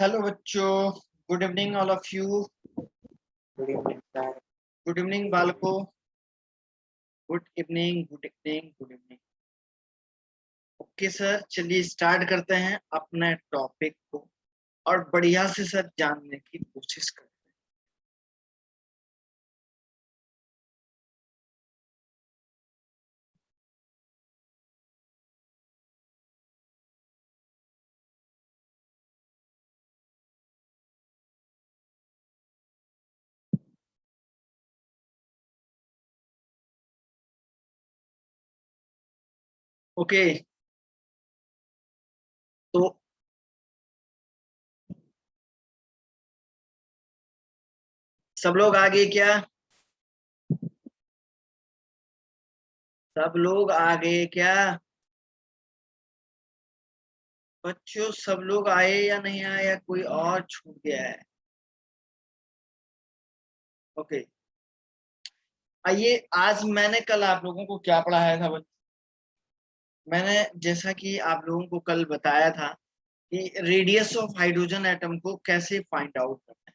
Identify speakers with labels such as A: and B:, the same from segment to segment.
A: Hello बच्चों, good evening all of you.
B: Good evening sir.
A: Good evening BALCO. Good evening, good evening, good evening. Okay sir, चलिए start करते हैं अपने topic को और बढ़िया से सर जानने की कोशिश करते हैं। ओके, तो सब लोग आगे क्या? सब लोग आगे क्या? बच्चों सब लोग आए या नहीं आए या कोई और छूट गया है? ओके, आइए। आज मैंने कल आप लोगों को क्या पढ़ाया था बच्चों? मैंने जैसा कि आप लोगों को कल बताया था कि रेडियस ऑफ हाइड्रोजन एटम को कैसे फाइंड आउट करना है।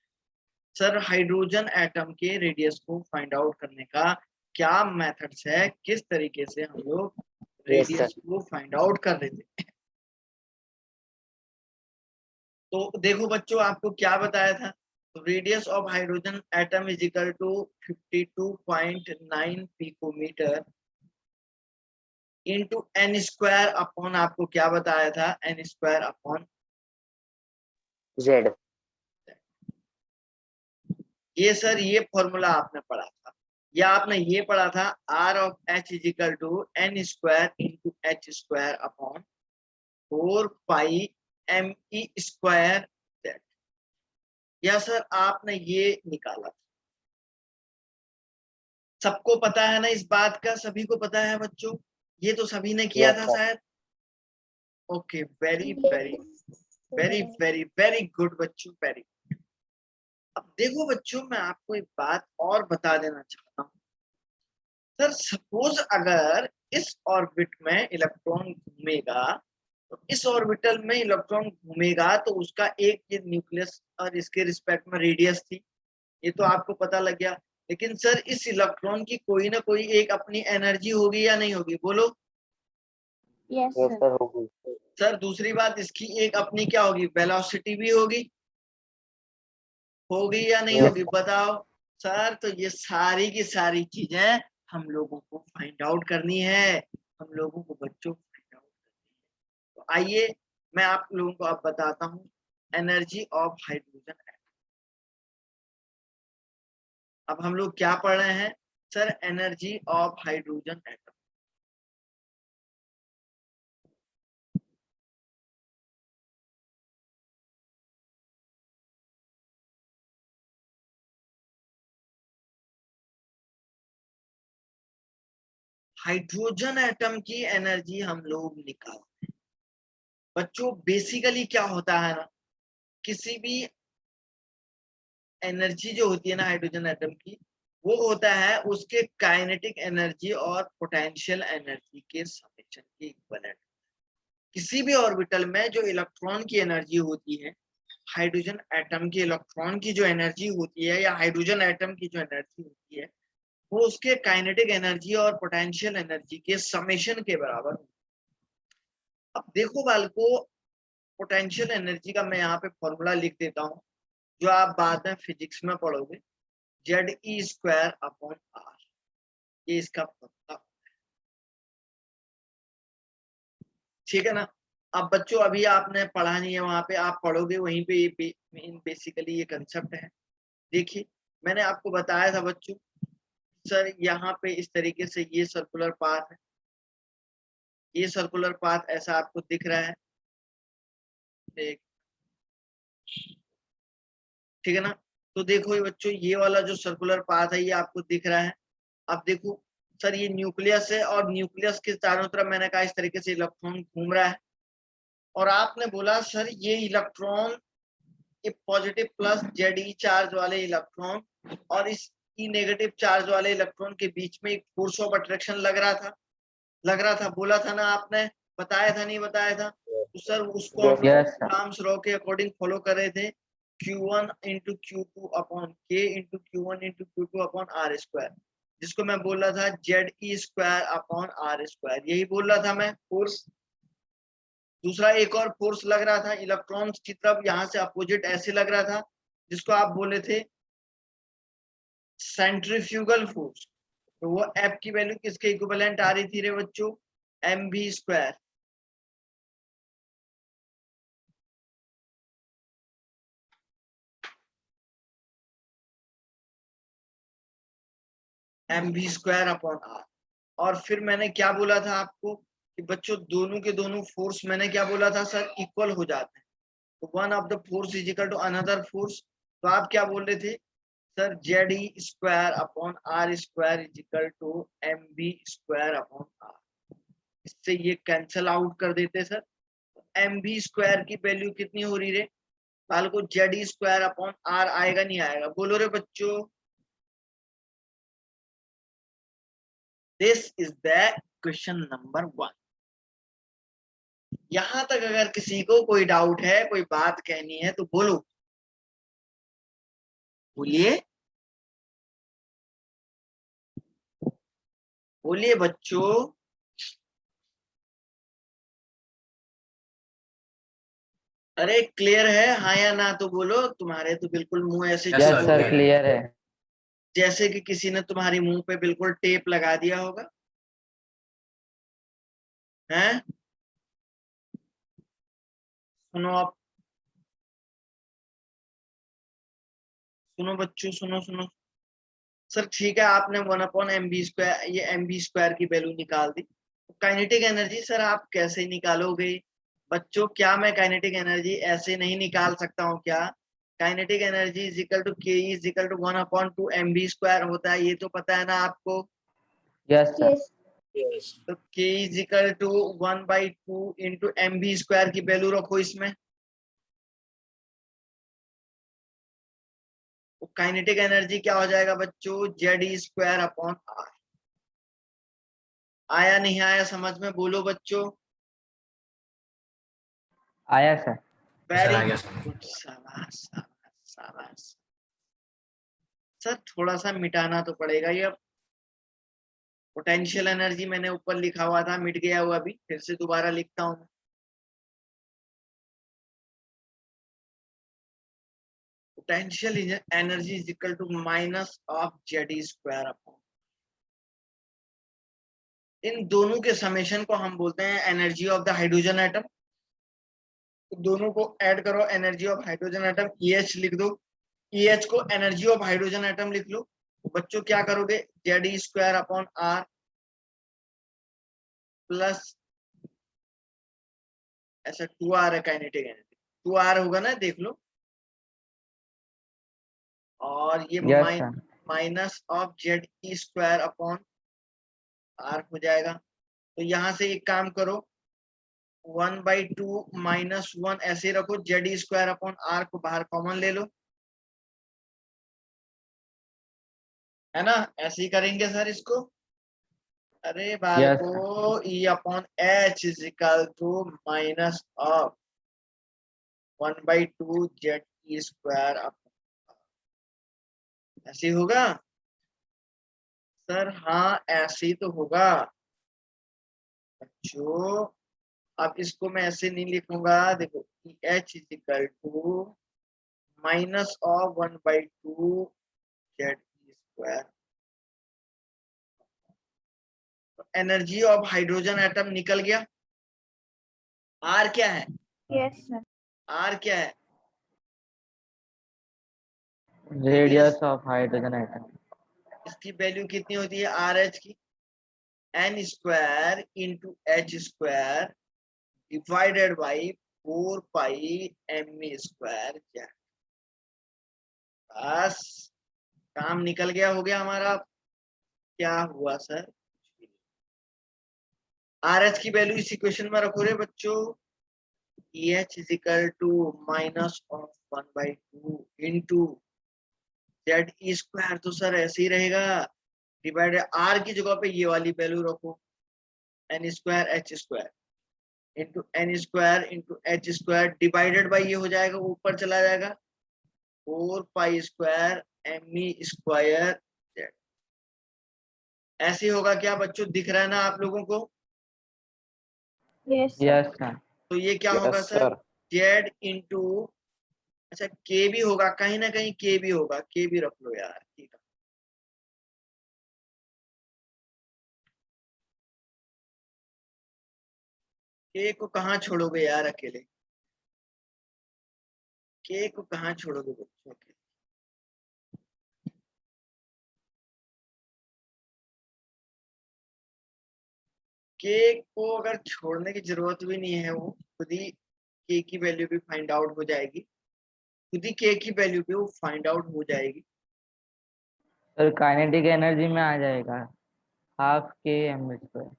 A: सर, हाइड्रोजन एटम के रेडियस को फाइंड आउट करने का क्या मेथड्स है, किस तरीके से हम लोग
B: यस
A: रेडियस
B: सर।
A: को फाइंड आउट कर रहे थे? तो देखो बच्चों, आपको क्या बताया था? तो radius of hydrogen atom is equal to 52.9 picometre into N square upon, आपको क्या बताया था? N square upon
B: Z.
A: ये सर, ये फॉर्मूला आपने पढ़ा था या आपने ये पढ़ा था? R of H is equal to N square into H square upon 4 pi M E square Z. या सर आपने ये निकाला था? सबको पता है ना इस बात का? सभी को पता है बच्चों? ये तो सभी ने किया
B: यस
A: था
B: सर।
A: शायद। Okay, very very very very very good बच्चों, वेरी। अब देखो बच्चों, मैं आपको एक बात और बता देना चाहता हूँ। सर सपोज अगर इस ऑर्बिट में इलेक्ट्रॉन घूमेगा, तो इस ऑर्बिटल में इलेक्ट्रॉन घूमेगा तो उसका एक ये न्यूक्लियस और इसके रिस्पेक्ट में रेडियस थी, ये तो आपको पता लग गया। लेकिन सर इस इलेक्ट्रॉन की कोई ना कोई एक अपनी एनर्जी होगी या नहीं होगी, बोलो?
B: यस सर होगी।
A: सर दूसरी बात, इसकी एक अपनी क्या होगी? वेलोसिटी भी होगी। होगी या नहीं
B: यस
A: होगी, बताओ? सर तो ये सारी की सारी चीजें हम लोगों को फाइंड आउट करनी है, हम लोगों को बच्चों फाइंड आउट करनी है। तो आइए मैं आप लोगों को अब बताता हूँ एनर्जी ऑफ हाइड्रोजन एटम। अब हम लोग क्या पढ़ रहे हैं sir? Energy of hydrogen atom. Hydrogen atom की एनर्जी हम लोग निकालते हैं बच्चों। बेसिकली क्या होता है ना, किसी भी एनर्जी जो होती है ना हाइड्रोजन एटम की, वो होता है उसके काइनेटिक एनर्जी और पोटेंशियल एनर्जी के समेशन के इक्विवेलेंट। किसी भी ऑर्बिटल में जो इलेक्ट्रॉन की एनर्जी होती है, हाइड्रोजन एटम की इलेक्ट्रॉन की जो एनर्जी होती है या हाइड्रोजन एटम की जो एनर्जी होती है, वो उसके काइनेटिक एनर्जी और पोटेंशियल एनर्जी के समेशन के बराबर होती है। अब देखो बालको, पोटेंशियल एनर्जी का मैं यहाँ पे फॉर्मूला लिख देता हूँ, जो आप बाद में फिजिक्स में पढ़ोगे। Z E square upon R, ये इसका फॉर्मूला। ठीक है ना? अब बच्चों अभी आपने पढ़ा नहीं है, वहां पे आप पढ़ोगे, वहीं पे ये बेसिकली ये कंसेप्ट है। देखिए, मैंने आपको बताया था बच्चों, सर यहाँ पे इस तरीके से ये सर्कुलर पाथ है, ये सर्कुलर पाथ ऐसा आपको दिख रहा है, एक। ठीक है ना? तो देखो ये बच्चों, ये वाला जो सर्कुलर पाथ है ये आपको दिख रहा है। अब देखो सर, ये न्यूक्लियस है और न्यूक्लियस के चारों तरफ मैंने कहा इस तरीके से इलेक्ट्रॉन घूम रहा है। और आपने बोला सर ये इलेक्ट्रॉन, ये पॉजिटिव प्लस जेड ई चार्ज वाले इलेक्ट्रॉन और इस ई नेगेटिव चार्ज वाले इलेक्ट्रॉन के बीच में एक फोर्स ऑफ अट्रैक्शन लग रहा था, लग रहा था, बोला था ना आपने? बताया था नहीं बताया था? तो सर उसको हम
B: Yes,
C: sir.
A: कूलम्ब्स लॉ के अकॉर्डिंग फॉलो कर रहे थे, Q1 into Q2 upon K into Q1 into Q2 upon R square, जिसको मैं बोल रहा था ZE square upon R square, यही बोल रहा था मैं फोर्स। दूसरा एक और फोर्स लग रहा था इलेक्ट्रॉन्स की तरफ, यहाँ से अपोजिट ऐसे लग रहा था, जिसको आप बोले थे सेंट्रीफ्यूगल फोर्स। तो वो F की वैल्यू किसके इक्विवेलेंट आ रही थी रे बच्चों, mv square. mv square upon r। और फिर मैंने क्या बोला था आपको कि बच्चों दोनों के दोनों फोर्स मैंने क्या बोला था सर, इक्वल हो जाते हैं। तो one of the force is equal to another force. तो आप क्या बोल रहे थे sir, ZE square upon R square is equal to mv square upon r। इससे ये कैंसल आउट कर देते सर। mv स्क्वायर की वैल्यू कितनी हो रही रे, काल को ZE स्क्वायर अपॉन R आएगा नहीं आएगा, बोलो रे बच्चों। This is the question number 1। यहां तक अगर किसी को कोई डाउट है, कोई बात कहनी है तो बोलो, बोलिए बोलिए बच्चों। अरे क्लियर है हाँ या ना तो बोलो, तुम्हारे तो बिल्कुल मुंह ऐसे
C: Yes,
B: yes
C: sir,
B: sir,
C: clear है.
B: clear है.
A: जैसे कि किसी ने तुम्हारी मुंह पे बिल्कुल टेप लगा दिया होगा, हैं? सुनो आप, सुनो बच्चों, सुनो सुनो। सर ठीक है, आपने 1/mv स्क्वायर, ये mv स्क्वायर की वैल्यू निकाल दी। काइनेटिक एनर्जी सर आप कैसे निकालोगे बच्चों, क्या मैं काइनेटिक एनर्जी ऐसे नहीं निकाल सकता हूँ क्या? Kinetic energy is equal to K is equal to 1/2 mv square होता है, ये तो पता है ना आपको।
B: Yes sir.
C: Yes.
A: तो K is equal to 1/2 into mv square की वैल्यू रखो इसमें। तो काइनेटिक एनर्जी क्या हो जाएगा बच्चों, ZE स्क्वायर अपॉन R। आया नहीं आया समझ में, बोलो बच्चों।
B: आया sir.
A: वेरी
C: आ गया समझ।
A: गुड, शाबाश शाबाश शाबाश। सर थोड़ा सा मिटाना तो पड़ेगा ये। अब पोटेंशियल एनर्जी मैंने ऊपर लिखा हुआ था, मिट गया हुआ, अभी फिर से दोबारा लिखता हूँ। Potential energy is equal to minus of ZE square upon, इन दोनों के समेशन को हम बोलते हैं energy of the hydrogen atom. तो दोनों को ऐड करो, energy of hydrogen atom EH लिख दो, EH को एनर्जी ऑफ हाइड्रोजन एटम लिख लो। तो बच्चों क्या करोगे, ZE square upon R plus ऐसा 2R है काइनेटिक एनर्जी, 2R होगा ना, देख लो। और ये
B: Yes sir.
A: Minus of ZE square upon R हो जाएगा। तो यहां से एक काम करो, 1/2 माइनस 1 ऐसे रखो, ZE स्क्वायर अपॉन R को बाहर कॉमन ले लो, है ना? ऐसे ही करेंगे सर इसको। अरे
B: Yes
A: बालको,
B: sir.
A: E upon H is equal to minus of 1/2 ZE square upon, ऐसे ही होगा सर? हाँ ऐसे ही तो होगा बच्चों। अब इसको मैं ऐसे नहीं लिखूंगा, देखो EH is equal to minus of 1/2 ZE square. Energy of hydrogen atom निकल गया। R क्या है?
D: Yes, sir.
A: R क्या है?
B: Radius of hydrogen atom.
A: इसकी वैल्यू कितनी होती है RH की, N square into H square divided by 4 pi mv square. बस काम निकल गया, हो गया हमारा। क्या हुआ सर? RH की वैल्यू इस इक्वेशन में रखो रे बच्चों, EH is equal to minus of 1/2 into ZE square, तो सर ऐसे ही रहेगा, डिवाइडेड R की जगह पे ये वाली वैल्यू रखो, N square H square. Into N square into H square divided by ये हो जाएगा, ऊपर चला जाएगा 4 pi square M E square Z. ऐसे होगा क्या बच्चों, दिख रहा है ना आप लोगों को?
B: Yes, sir.
A: तो ये क्या होगा
C: yes
A: sir,
C: sir.
A: Z into, अच्छा के भी होगा, कहीं ना कहीं के भी होगा, के भी रख लो यार, ठीक है। के को कहाँ छोड़ोगे यार अकेले, के को कहाँ छोड़ोगे बच्चों के? के को अगर छोड़ने की जरूरत भी नहीं है, वो खुद ही के की वैल्यू भी फाइंड आउट हो जाएगी, खुद ही के की वैल्यू भी वो फाइंड आउट हो जाएगी।
B: सर काइनेटिक एनर्जी में आ जाएगा हाफ के एम स्क्वायर।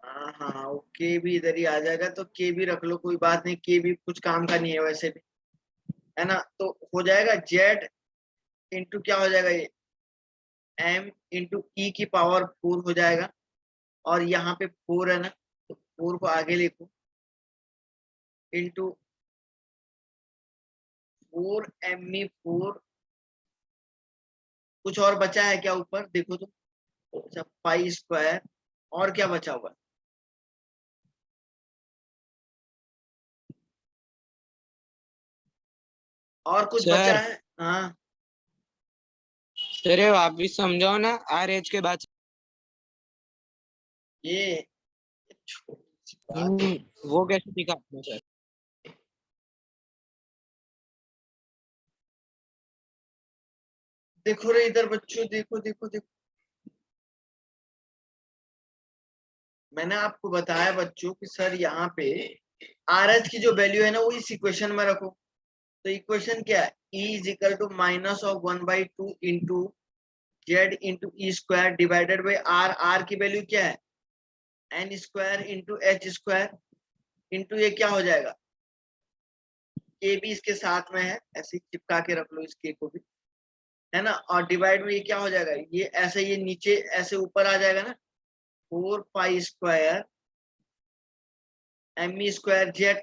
A: हाँ हाँ, वो के भी इधर ही आ जाएगा, तो के भी रख लो, कोई बात नहीं, के भी कुछ काम का नहीं है वैसे भी, है ना। तो हो जाएगा जेड इंटू क्या हो जाएगा, ये एम इंटू ई की पावर 4 हो जाएगा, और यहाँ पे 4 है ना, तो 4 को आगे लिखो इंटू 4 me 4, कुछ और बचा है क्या ऊपर देखो तो, अच्छा पाई स्क्वायर, और क्या बचा हुआ है? और कुछ बचा
C: सर
A: है? हाँ
C: सर ये वापिस समझाओ ना, आर एच के बाद।
A: ये छोटी सी बात है।
C: वो कैसे दिखा आपने सर?
A: देखो रे इधर बच्चों, देखो देखो देखो, मैंने आपको बताया बच्चों कि सर यहाँ पे आर एच की जो वैल्यू है ना, वो इस इक्वेशन में रखो। तो इक्वेशन क्या है, E is equal to -1/2 into Z into E square divided by R, R की वैल्यू क्या है N square into H square, into ये क्या हो जाएगा, के भी इसके साथ में है, ऐसे ही चिपका के रख लो इस के को भी, है ना, और डिवाइड में ये क्या हो जाएगा, ये ऐसे, ये नीचे ऐसे ऊपर आ जाएगा ना, 4 pi square M E square Z.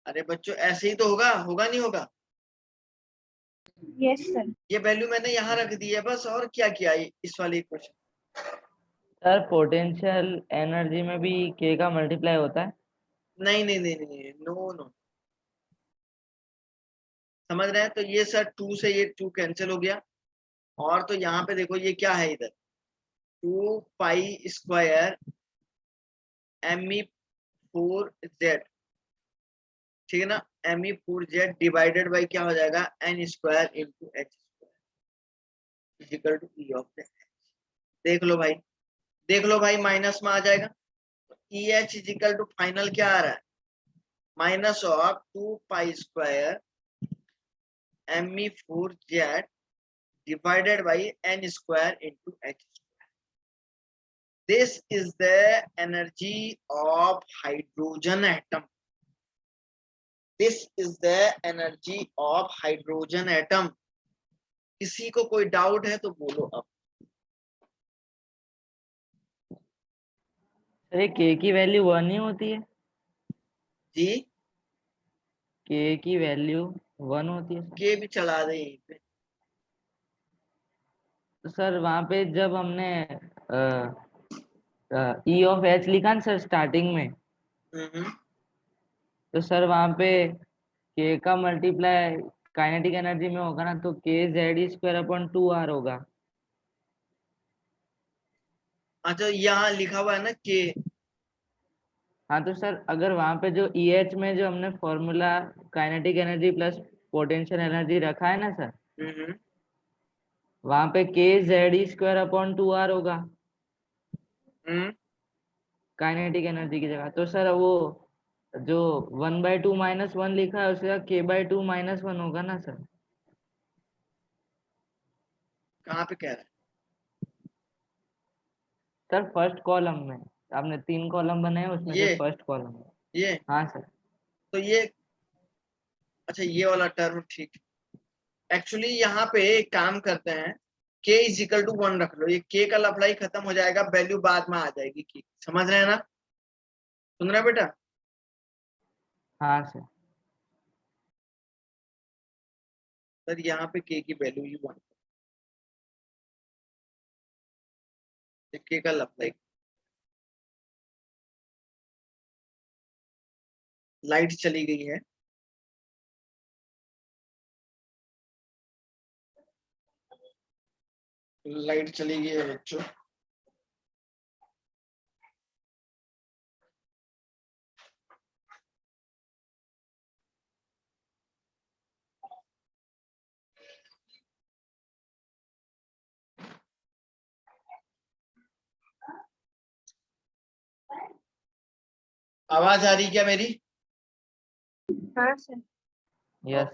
A: अरे बच्चों ऐसे ही तो होगा, होगा नहीं होगा?
D: Yes sir.
A: ये वैल्यू मैंने यहाँ रख दी है बस, और क्या किया इस वाले इक्वेशन।
B: सर पोटेंशियल एनर्जी में भी के का मल्टीप्लाई होता है?
A: नहीं नहीं नहीं नहीं, नो नो, समझ रहे हैं? तो ये सर 2 से ये 2 कैंसिल हो गया, और तो यहाँ पे देखो ये क्या है इधर, 2 pi square M E 4 Z, ठीक है ना, M E 4 Z divided by क्या हो जाएगा N square into H square is equal to E of Z. देख लो भाई, देख लो भाई, माइनस में आ जाएगा, E H is equal to final क्या आ रहा है, minus of 2 pi square M E 4 Z divided by n square into h square. This is the energy of hydrogen atom. This is the energy of hydrogen atom. किसी को कोई doubt है तो बोलो अब।
B: अरे के की वैल्यू 1 ही होती है?
A: जी
B: के की वैल्यू 1 होती है सर?
A: के भी चला दे यहीं पे।
B: तो सर वहां पे जब हमने ई ऑफ एच लिखा ना सर स्टार्टिंग में, तो सर वहां पे के का मल्टीप्लाई काइनेटिक एनर्जी में होगा ना, तो के जेड स्क्वायर अपॉन 2r होगा।
A: अच्छा यहाँ लिखा हुआ है ना के,
B: हाँ तो सर अगर वहां पे जो ई एच में जो हमने formula kinetic energy plus potential energy रखा है ना सर, वहां पे के जेड स्क्वायर अपॉन 2r होगा काइनेटिक एनर्जी की जगह। तो सर वो जो 1/2 -1 लिखा है उसका k/2 -1 होगा ना सर?
A: कहाँ पे कह रहा है?
B: सर फर्स्ट कॉलम में आपने 3 कॉलम बनाए, उसमें से
A: ये
B: फर्स्ट कॉलम में।
A: ये
B: हाँ सर।
A: तो ये, अच्छा ये वाला टर्म ठीक, एक्चुअली यहाँ पे एक काम करते हैं, k इजिकल टू 1 रख लो, ये k का लफड़ाई खत्म हो जाएगा, वैल्यू बाद में आ जाएगी की, समझ रहे हैं ना, सुन रहे हैं बेटा?
B: हाँ सर।
A: सर यहाँ पे के की वैल्यू ही 1, के का लंबाई, लाइट चली गई है, लाइट चली गई है बच्चों। आवाज आ रही क्या मेरी?
D: हाँ सर।
B: यस।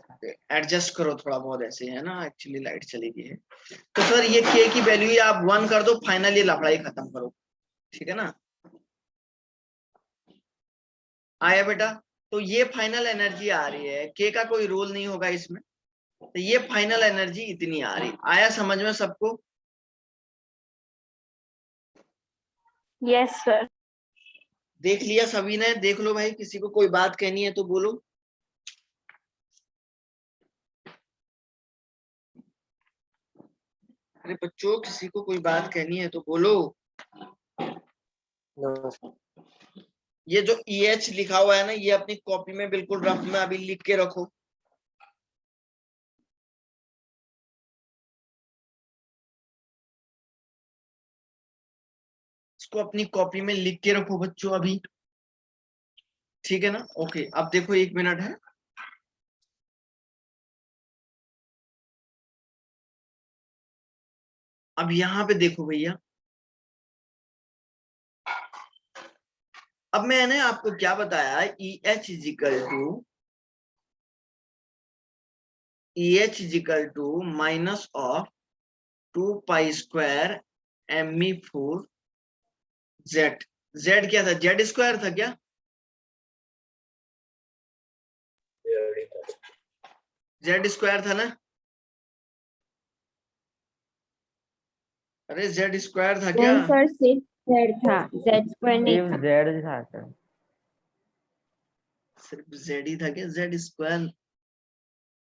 A: एडजस्ट करो थोड़ा बहुत, ऐसे है ना, एक्चुअली लाइट चली गई है। तो सर ये के की वैल्यू ही आप 1 कर दो, फाइनली लफड़ाई खत्म करो, ठीक है ना। आया बेटा? तो ये फाइनल एनर्जी आ रही है, के का कोई रोल नहीं होगा इसमें, तो ये फाइनल एनर्जी इतनी आ रही। आया समझ में सबको?
D: Yes sir.
A: देख लिया सभी ने? देख लो भाई, किसी को कोई बात कहनी है तो बोलो। अरे बच्चों, किसी को कोई बात कहनी है तो बोलो। ये जो EH लिखा हुआ है ना, ये अपनी कॉपी में बिल्कुल रफ में अभी लिख के रखो। इसको अपनी कॉपी में लिख के रखो बच्चों अभी, ठीक है ना। ओके, अब देखो 1 मिनट है। अब यहां पे देखो भैया, अब मैंने आपको क्या बताया, EH is equal to minus of 2 pi square me4 z। z क्या था? जेड स्क्वायर था क्या? जेड स्क्वायर था ना? अरे जेड स्क्वायर था क्या?
D: नहीं सर, सिर्फ जेड था, जेड स्क्वायर नहीं
B: सिर्फ
D: था।
B: जेड था सर।
A: सिर्फ जेड ही था क्या? जेड स्क्वायर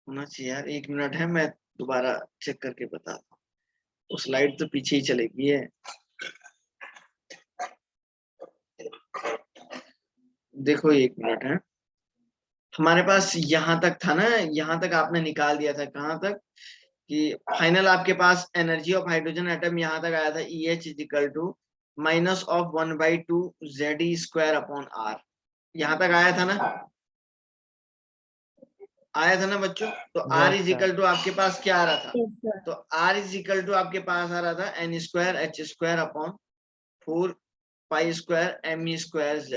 A: होना चाहिए यार। 1 मिनट है, मैं दोबारा चेक करके बताता हूँ। तो स्लाइड तो पीछे ही चलेगी है। देखो 1 मिनट है, हमारे पास यहाँ तक था ना, यहाँ तक आपने निकाल दिया था। कहाँ तक? कि फाइनल आपके पास एनर्जी ऑफ हाइड्रोजन एटम यहाँ तक आया था, EH is equal to minus of 1/2 ZE square upon R। यहाँ तक आया था ना? आया था ना बच्चों? तो R
B: yes sir.
A: Is equal to आपके पास क्या आ रहा था?
D: Yes sir.
A: तो R इजिकल टू आपके पास आ रहा था N square H square upon 4 pi square ME square Z,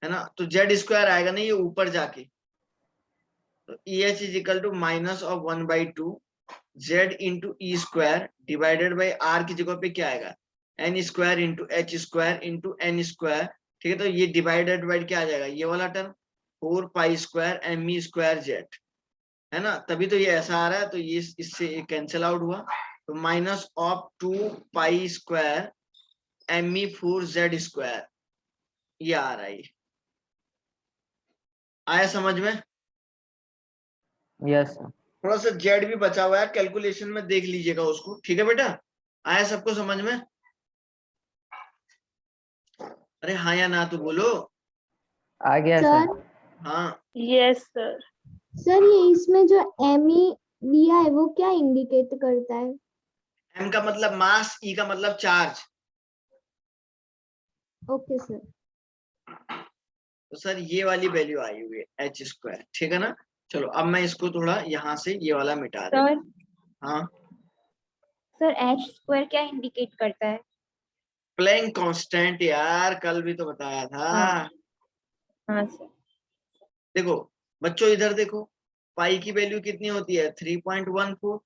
A: है ना। तो Z स्क्वायर आएगा ना ये ऊपर जाके, तो EH is equal to minus of 1/2 Z into E square divided by R की जगह पे क्या आएगा? N square into H square into N square, ठीक है। तो ये डिवाइडेड बाई क्या आ जाएगा? ये वाला term 4 pi square ME square Z, है ना। तभी तो ये ऐसा आ रहा है, तो ये इससे कैंसिल आउट हुआ, तो minus of 2 pi square ME4 Z square, ये आ रहा है। आया समझ में?
B: Yes sir.
A: थोड़ा सा जेड भी बचा हुआ है, कैलकुलेशन में देख लीजिएगा उसको, ठीक है बेटा। आया सबको समझ में? अरे हाँ या ना तो बोलो।
B: आ गया
E: सर।
B: सर।
A: हाँ,
D: यस सर।
E: सर ये इसमें जो ME दिया है वो क्या इंडिकेट करता है?
A: M का मतलब मास, E का मतलब चार्ज।
E: Okay sir.
A: तो सर ये वाली वैल्यू आई हुई है H स्क्वायर, ठीक है ना। चलो अब मैं इसको थोड़ा यहाँ से ये वाला मिटा देता
D: सर,
A: हूँ। हाँ,
D: सर H स्क्वायर क्या इंडिकेट करता है?
A: प्लैंक कांस्टेंट यार, कल भी तो बताया था।
D: हाँ सर।
A: देखो बच्चों, इधर देखो, पाई की वैल्यू कितनी होती है? 3.14,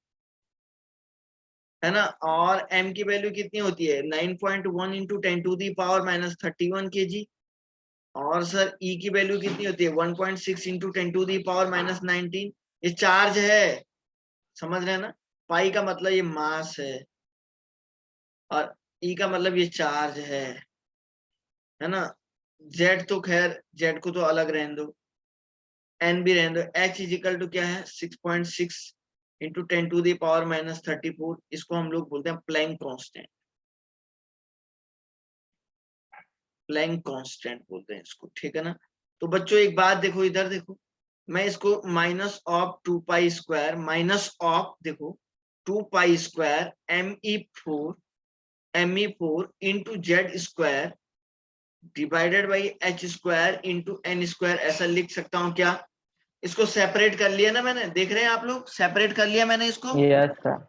A: है ना। और M की वैल्यू कितनी होती है? 9.1 इंटू 10⁻³ kg। और सर E की वैल्यू कितनी होती है? 1.6 इंटू 10⁻⁻19। ये चार्ज है, समझ रहे हैं ना। पाई का मतलब ये मास है, और E का मतलब ये चार्ज है ना। Z तो खैर, Z को तो अलग रहने दो, एन भी रहने दो, एच इजिकल टू क्या है 6.6 इंटू 10⁻⁻34, इसको हम लोग बोलते हैं प्लैंक कांस्टेंट, प्लैंक कांस्टेंट बोलते हैं इसको, ठीक है ना। तो बच्चों एक बात देखो, इधर देखो, मैं इसको माइनस ऑफ 2π² माइनस ऑफ देखो 2π² me4 into z² divided by h² into n², ऐसा लिख सकता हूं क्या। इसको सेपरेट कर लिया ना मैंने, देख रहे हैं आप लोग, सेपरेट कर लिया मैंने इसको।
B: Yes sir.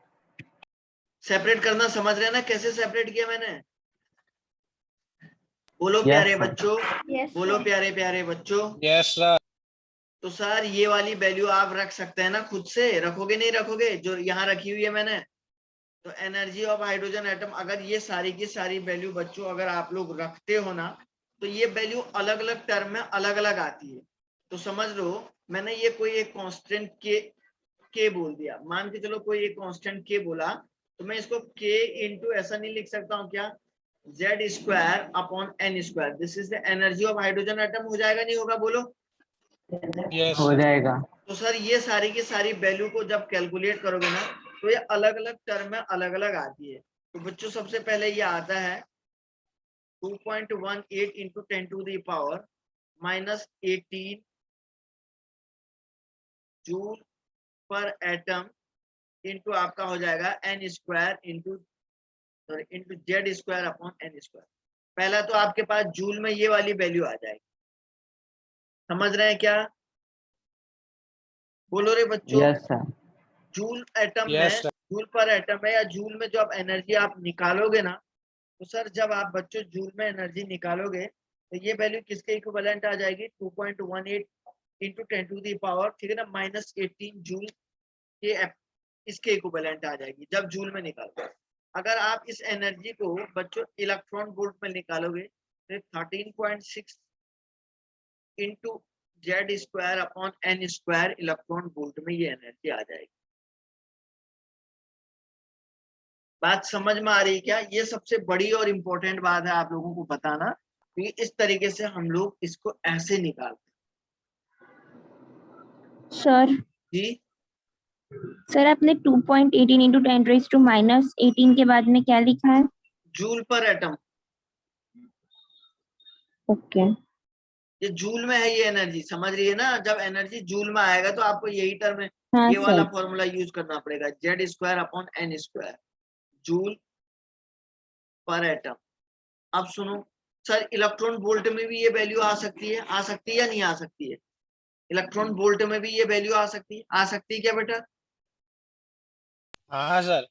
A: सेपरेट करना समझ रहे हैं ना, कैसे सेपरेट किया मैंने, बोलो
B: Yes,
A: प्यारे
B: sir.
A: बच्चों,
D: Yes,
A: बोलो
D: sir.
A: प्यारे प्यारे बच्चों।
C: Yes sir.
A: तो सर ये वाली वैल्यू आप रख सकते हैं ना, खुद से रखोगे नहीं रखोगे, जो यहाँ रखी हुई है मैंने। तो एनर्जी ऑफ हाइड्रोजन एटम, अगर ये सारी की सारी वैल्यू बच्चों अगर आप लोग रखते हो ना, तो ये वैल्यू अलग अलग टर्म में अलग अलग आती है। तो समझ लो मैंने ये कोई एक कांस्टेंट के बोल दिया, मान के चलो कोई एक कांस्टेंट के बोला, तो मैं इसको के इंटू ऐसा नहीं लिख सकता हूँ क्या, z² upon n², this is the energy of hydrogen atom, हो जाएगा नहीं होगा, बोलो।
C: यस
B: हो जाएगा।
A: तो सर ये सारी की सारी वैल्यू को जब कैलकुलेट करोगे ना, तो ये अलग अलग टर्म में अलग अलग आती है। तो बच्चों सबसे पहले ये आता है 2.18 इंटू 10⁻⁻18 जूल पर एटम इंटू आपका हो जाएगा n² into z² upon n²। पहला तो आपके पास जूल में ये वाली वैल्यू आ जाएगी, समझ रहे हैं क्या, बोलो रे बच्चों।
B: Yes sir.
A: जूल एटम में,
C: यस सर।
A: जूल पर एटम है या जूल में जो आप एनर्जी आप निकालोगे ना, तो सर जब आप बच्चों जूल में एनर्जी निकालोगे, तो ये वैल्यू किसके इक्विवेलेंट आ जाएगी, 2.18 इंटू 10⁻, ठीक है ना, -18 जूल के इसके इक्विवेलेंट आ जाएगी जब जूल में निकालोगे। अगर आप इस एनर्जी को बच्चों इलेक्ट्रॉन वोल्ट में निकालोगे, तो 13.6 into z² upon n² electron volt में ये एनर्जी आ जाएगी। बात समझ में आ रही है क्या, ये सबसे बड़ी और इम्पोर्टेंट बात है आप लोगों को बताना, क्योंकि इस तरीके से हम लोग इसको ऐसे निकालते
D: सर
A: हैं जी।
D: सर आपने 2.18 इंटू 10⁻⁻18 के बाद में क्या लिखा है?
A: जूल पर एटम,
D: ओके।
A: ये जूल में है ये एनर्जी, समझ रही है ना, जब एनर्जी जूल में आएगा तो आपको यही टर्म है,
D: हाँ
A: ये वाला
D: सर।
A: फॉर्मूला यूज करना पड़ेगा, z² अपॉन n², जूल पर एटम। अब सुनो सर, इलेक्ट्रॉन वोल्ट में भी ये वैल्यू आ सकती है, आ सकती है या नहीं आ सकती है, इलेक्ट्रॉन वोल्ट में भी ये वैल्यू आ सकती है, आ सकती है क्या बेटा,
C: हाँ सर।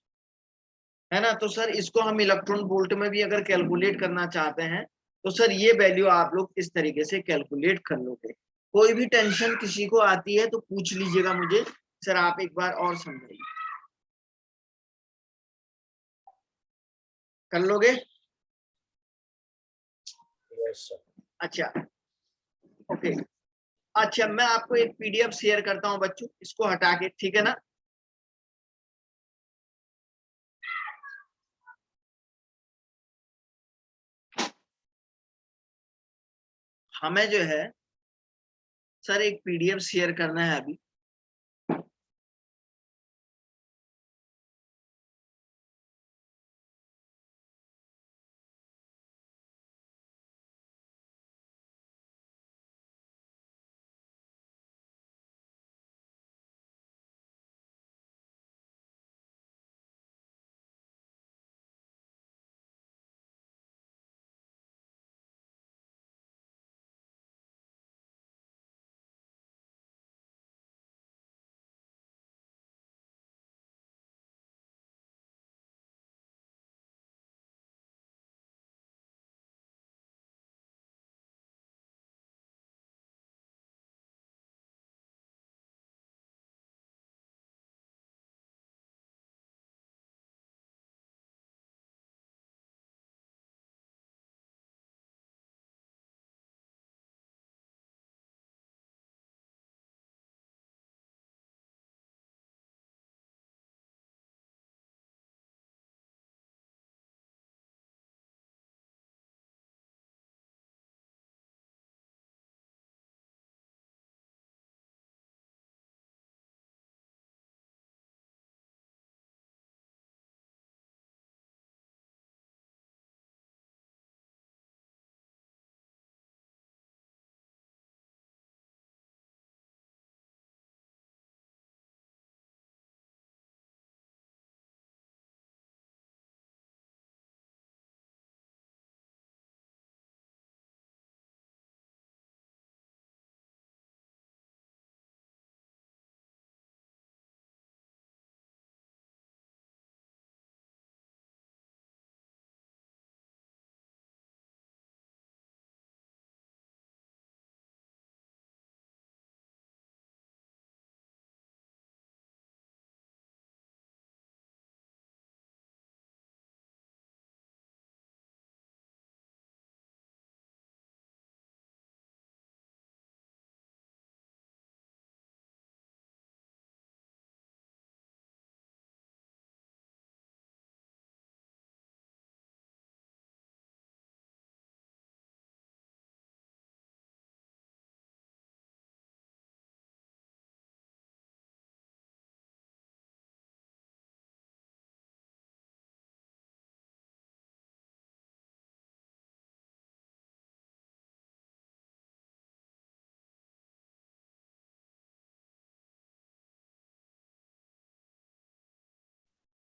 A: है ना। तो सर इसको हम इलेक्ट्रॉन वोल्ट में भी अगर कैलकुलेट करना चाहते हैं, तो सर ये वैल्यू आप लोग इस तरीके से कैलकुलेट कर लोगे। कोई भी टेंशन किसी को आती है तो पूछ लीजिएगा मुझे, सर आप एक बार और समझाइए, कर लोगे। अच्छा ओके, अच्छा मैं आपको एक पीडीएफ शेयर करता हूं बच्चों, इसको हटा के, ठीक है ना। हमें जो है सर एक पीडीएफ शेयर करना है अभी,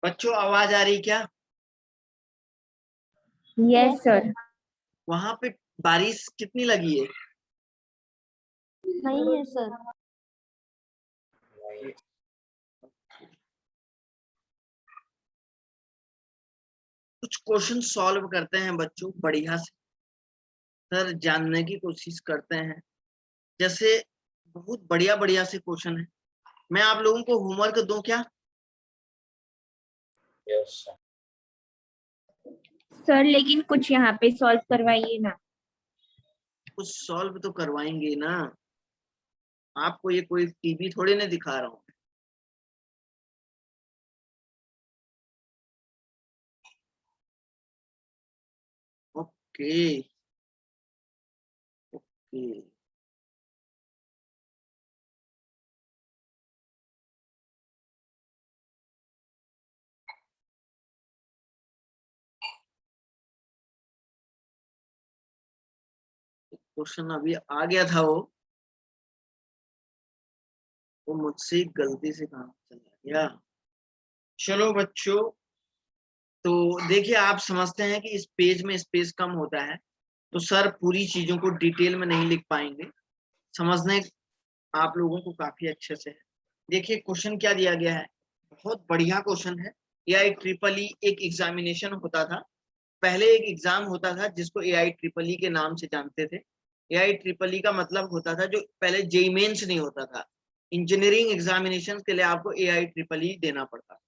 A: बच्चों आवाज आ रही क्या?
D: Yes sir.
A: वहां पे बारिश कितनी लगी है?
E: नहीं है सर।
A: कुछ क्वेश्चन सॉल्व करते हैं बच्चों बढ़िया से, सर जानने की कोशिश करते हैं। जैसे बहुत बढ़िया बढ़िया से क्वेश्चन है। मैं आप लोगों को होमवर्क दूं क्या?
D: सर लेकिन कुछ यहाँ पे सॉल्व करवाइए ना।
A: कुछ सॉल्व तो करवाएंगे ना, आपको ये कोई टीवी थोड़ी ना दिखा रहा हूं। ओके ओके, क्वेश्चन अभी आ गया था, वो मुझसे गलती से काम चला गया। चलो बच्चों, तो देखिए आप समझते हैं कि इस पेज में स्पेस कम होता है, तो सर पूरी चीजों को डिटेल में नहीं लिख पाएंगे, समझने आप लोगों को काफी अच्छे से है। देखिए क्वेश्चन क्या दिया गया है, बहुत बढ़िया क्वेश्चन है। AI-EEE एक एग्जामिनेशन होता था, पहले एक एग्जाम होता था जिसको AI-EEE के नाम से जानते थे। AI-EEE का मतलब होता था, जो पहले जेईई मेंस नहीं होता था, इंजीनियरिंग एग्जामिनेशन के लिए आपको AI-EEE देना पड़ता,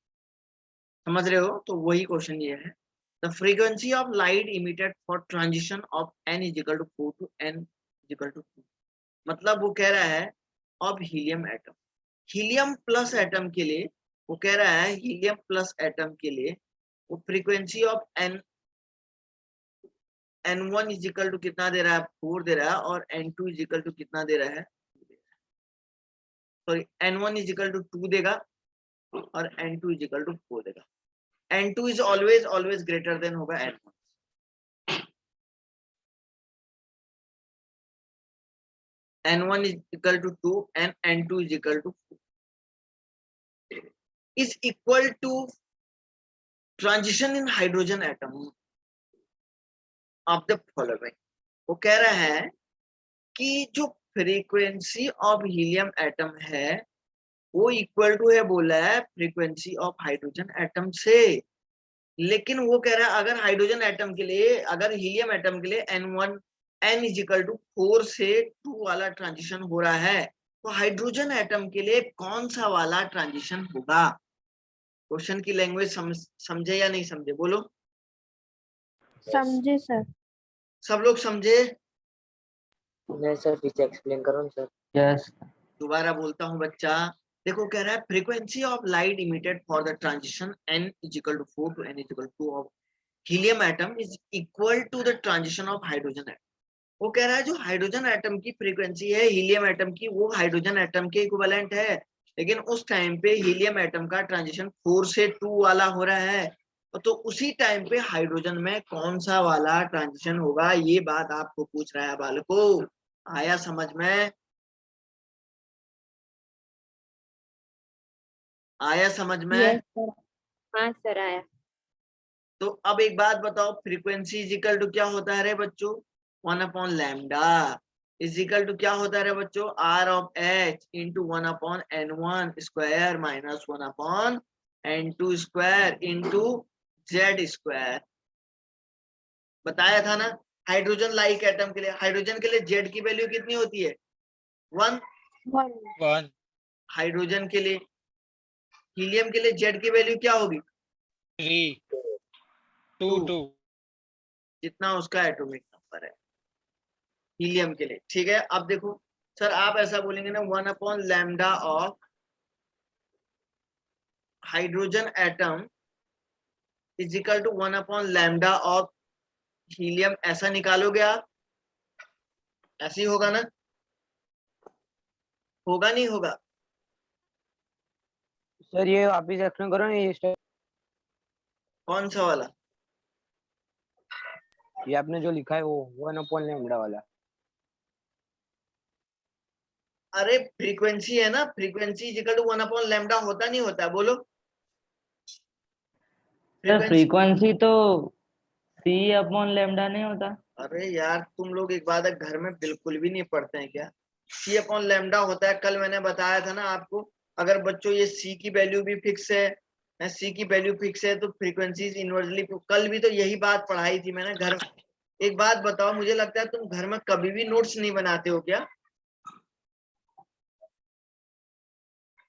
A: समझ रहे हो? तो वही क्वेश्चन ये है। The frequency of light emitted for transition of n is equal to 4 to n is equal to 2, मतलब वो कह रहा है of helium atom, helium plus atom के लिए वो कह रहा है, हीलियम प्लस एटम के लिए वो frequency of n1 is equal to कितना दे रहा है, 4 दे रहा है, और n2 इज इक्वल टू कितना दे रहा है, sorry n1 is equal to 2 देगा और n2 इज इक्वल टू 4 देगा। n2 is always always greater than होगा n1। n1 is equal to 2 and n2 is equal to 4 is equal to transition in hydrogen atom of the following। वो कह रहा है कि जो फ्रीक्वेंसी ऑफ हीलियम एटम है वो इक्वल टू है, बोला है फ्रीक्वेंसी ऑफ हाइड्रोजन एटम से। लेकिन वो कह रहा है अगर हाइड्रोजन एटम के लिए, अगर हीलियम एटम के लिए n इज इक्वल टू 4 से 2 वाला ट्रांजिशन हो रहा है, तो हाइड्रोजन एटम के लिए कौन सा वाला ट्रांजिशन होगा? क्वेश्चन की लैंग्वेज समझे या नहीं समझे, बोलो।
E: समझे सर।
A: सब लोग समझे?
C: नहीं सर, पीछे एक्सप्लेन करो ना सर।
B: यस।
A: दोबारा बोलता हूँ बच्चा, देखो कह रहा है frequency of light emitted for the transition n is equal to 4 to n is equal to of helium atom is equal to the transition of hydrogen atom. वो कह रहा है जो हाइड्रोजन एटम की फ्रीक्वेंसी है हीलियम एटम की, वो hydrogen atom के इक्विवेलेंट है, लेकिन उस टाइम पे हीलियम एटम का ट्रांजिशन 4 से 2 वाला हो रहा है, तो उसी टाइम पे हाइड्रोजन में कौन सा वाला ट्रांजिशन होगा, ये बात आपको पूछ रहा है बालकों। आया समझ में? आया समझ में?
D: Yes sir. हाँ सर आया।
A: तो अब एक बात बताओ, फ्रीक्वेंसी इज इक्वल टू क्या होता है रे बच्चों? 1 upon lambda is equal to क्या होता है रे बच्चों? R of H into 1 upon n1 square minus 1 upon n2 square into Z square. बताया था ना, हाइड्रोजन लाइक एटम के लिए, हाइड्रोजन के लिए Z की वैल्यू कितनी होती है? 1।
C: 1
A: हाइड्रोजन के लिए, हीलियम के लिए Z की वैल्यू क्या होगी?
C: 3 2
A: 2,
C: 2
A: जितना उसका एटॉमिक नंबर है हीलियम के लिए। ठीक है, अब देखो सर आप ऐसा बोलेंगे ना, 1 upon lambda of hydrogen atom is equal to 1 upon lambda of helium, ऐसा निकालोगे आप? ऐसे ही होगा ना? होगा नहीं होगा?
C: सर ये वापिस एक्सप्लेन करो ना,
A: कौन सा वाला?
C: ये आपने जो लिखा है वो 1 अपॉन लैम्डा वाला।
A: अरे फ्रीक्वेंसी है ना, frequency is equal to 1 upon lambda होता नहीं होता, बोलो। फ्रीक्वेंसी।
B: फ्रीक्वेंसी तो सी अपॉन लेमडा नहीं होता?
A: अरे यार तुम लोग एक बात है, घर में बिल्कुल भी नहीं पढ़ते हैं क्या? सी अपॉन लेमडा होता है, कल मैंने बताया था ना आपको। अगर बच्चों ये सी की वैल्यू भी फिक्स है, सी की वैल्यू फिक्स है तो फ्रीक्वेंसीज इनवर्सली, कल भी तो यही बात पढ़ाई थी मैंने घर। एक बात बताओ, मुझे लगता है तुम घर में कभी भी नोट्स नहीं बनाते हो क्या?